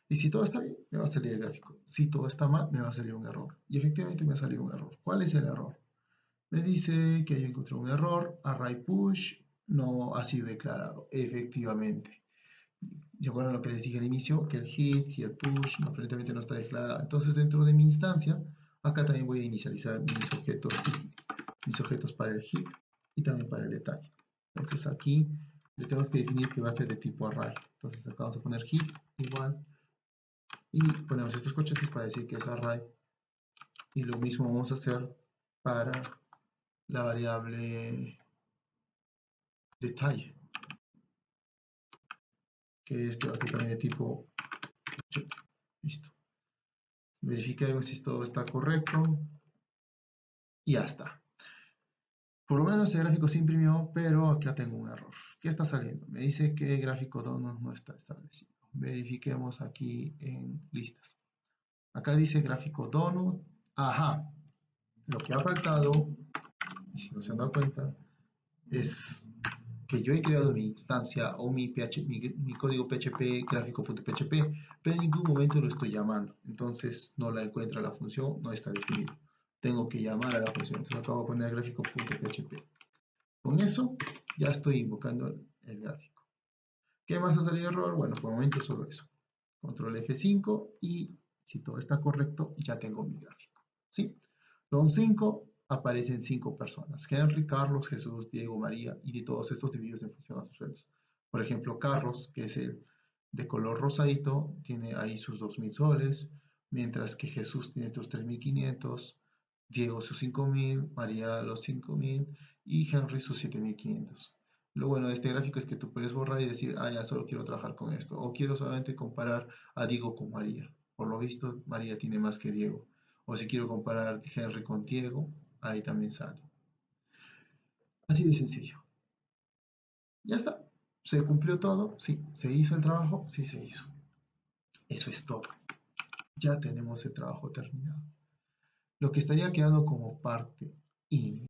y si todo está bien, me va a salir el gráfico. Si todo está mal, me va a salir un error. Y efectivamente me ha salido un error. ¿Cuál es el error? Me dice que yo encontré un error, array push no ha sido declarado. Efectivamente. ¿Se acuerdan lo que les dije al inicio? Que el hit y el push aparentemente no está declarado. Entonces dentro de mi instancia, acá también voy a inicializar mis objetos para el hit y también para el detalle. Entonces aquí le tenemos que definir que va a ser de tipo array. Entonces acá vamos a poner hit igual y ponemos estos corchetes para decir que es array. Y lo mismo vamos a hacer para la variable detalle, que este va a ser también de tipo corchete. Listo. Verifiquemos si todo está correcto y ya está. Por lo menos el gráfico se imprimió, pero acá tengo un error. ¿Qué está saliendo? Me dice que el gráfico donut no está establecido. Verifiquemos aquí en listas. Acá dice gráfico donut. Ajá. Lo que ha faltado, y si no se han dado cuenta, es que yo he creado mi instancia o mi código PHP gráfico.php, pero en ningún momento lo estoy llamando. Entonces no la encuentra la función, no está definido. Tengo que llamar a la función. Entonces acabo de poner gráfico.php. Con eso Ya estoy invocando el gráfico. ¿Qué más ha salido error? Bueno, por el momento solo eso. Control F5 y si todo está correcto, ya tengo mi gráfico. ¿Sí? Son 5, aparecen 5 personas. Henry, Carlos, Jesús, Diego, María, y de todos estos divididos en función a sus sueldos. Por ejemplo, Carlos, que es el de color rosadito, tiene ahí sus 2.000 soles, mientras que Jesús tiene sus 3.500, Diego sus 5.000, María los 5.000 y Henry sus 7.500. Lo bueno de este gráfico es que tú puedes borrar y decir, ah, ya solo quiero trabajar con esto, o quiero solamente comparar a Diego con María. Por lo visto, María tiene más que Diego. O si quiero comparar Henry con Diego, ahí también sale. Así de sencillo. Ya está. ¿Se cumplió todo? Sí. ¿Se hizo el trabajo? Sí, se hizo. Eso es todo. Ya tenemos el trabajo terminado. Lo que estaría quedando como parte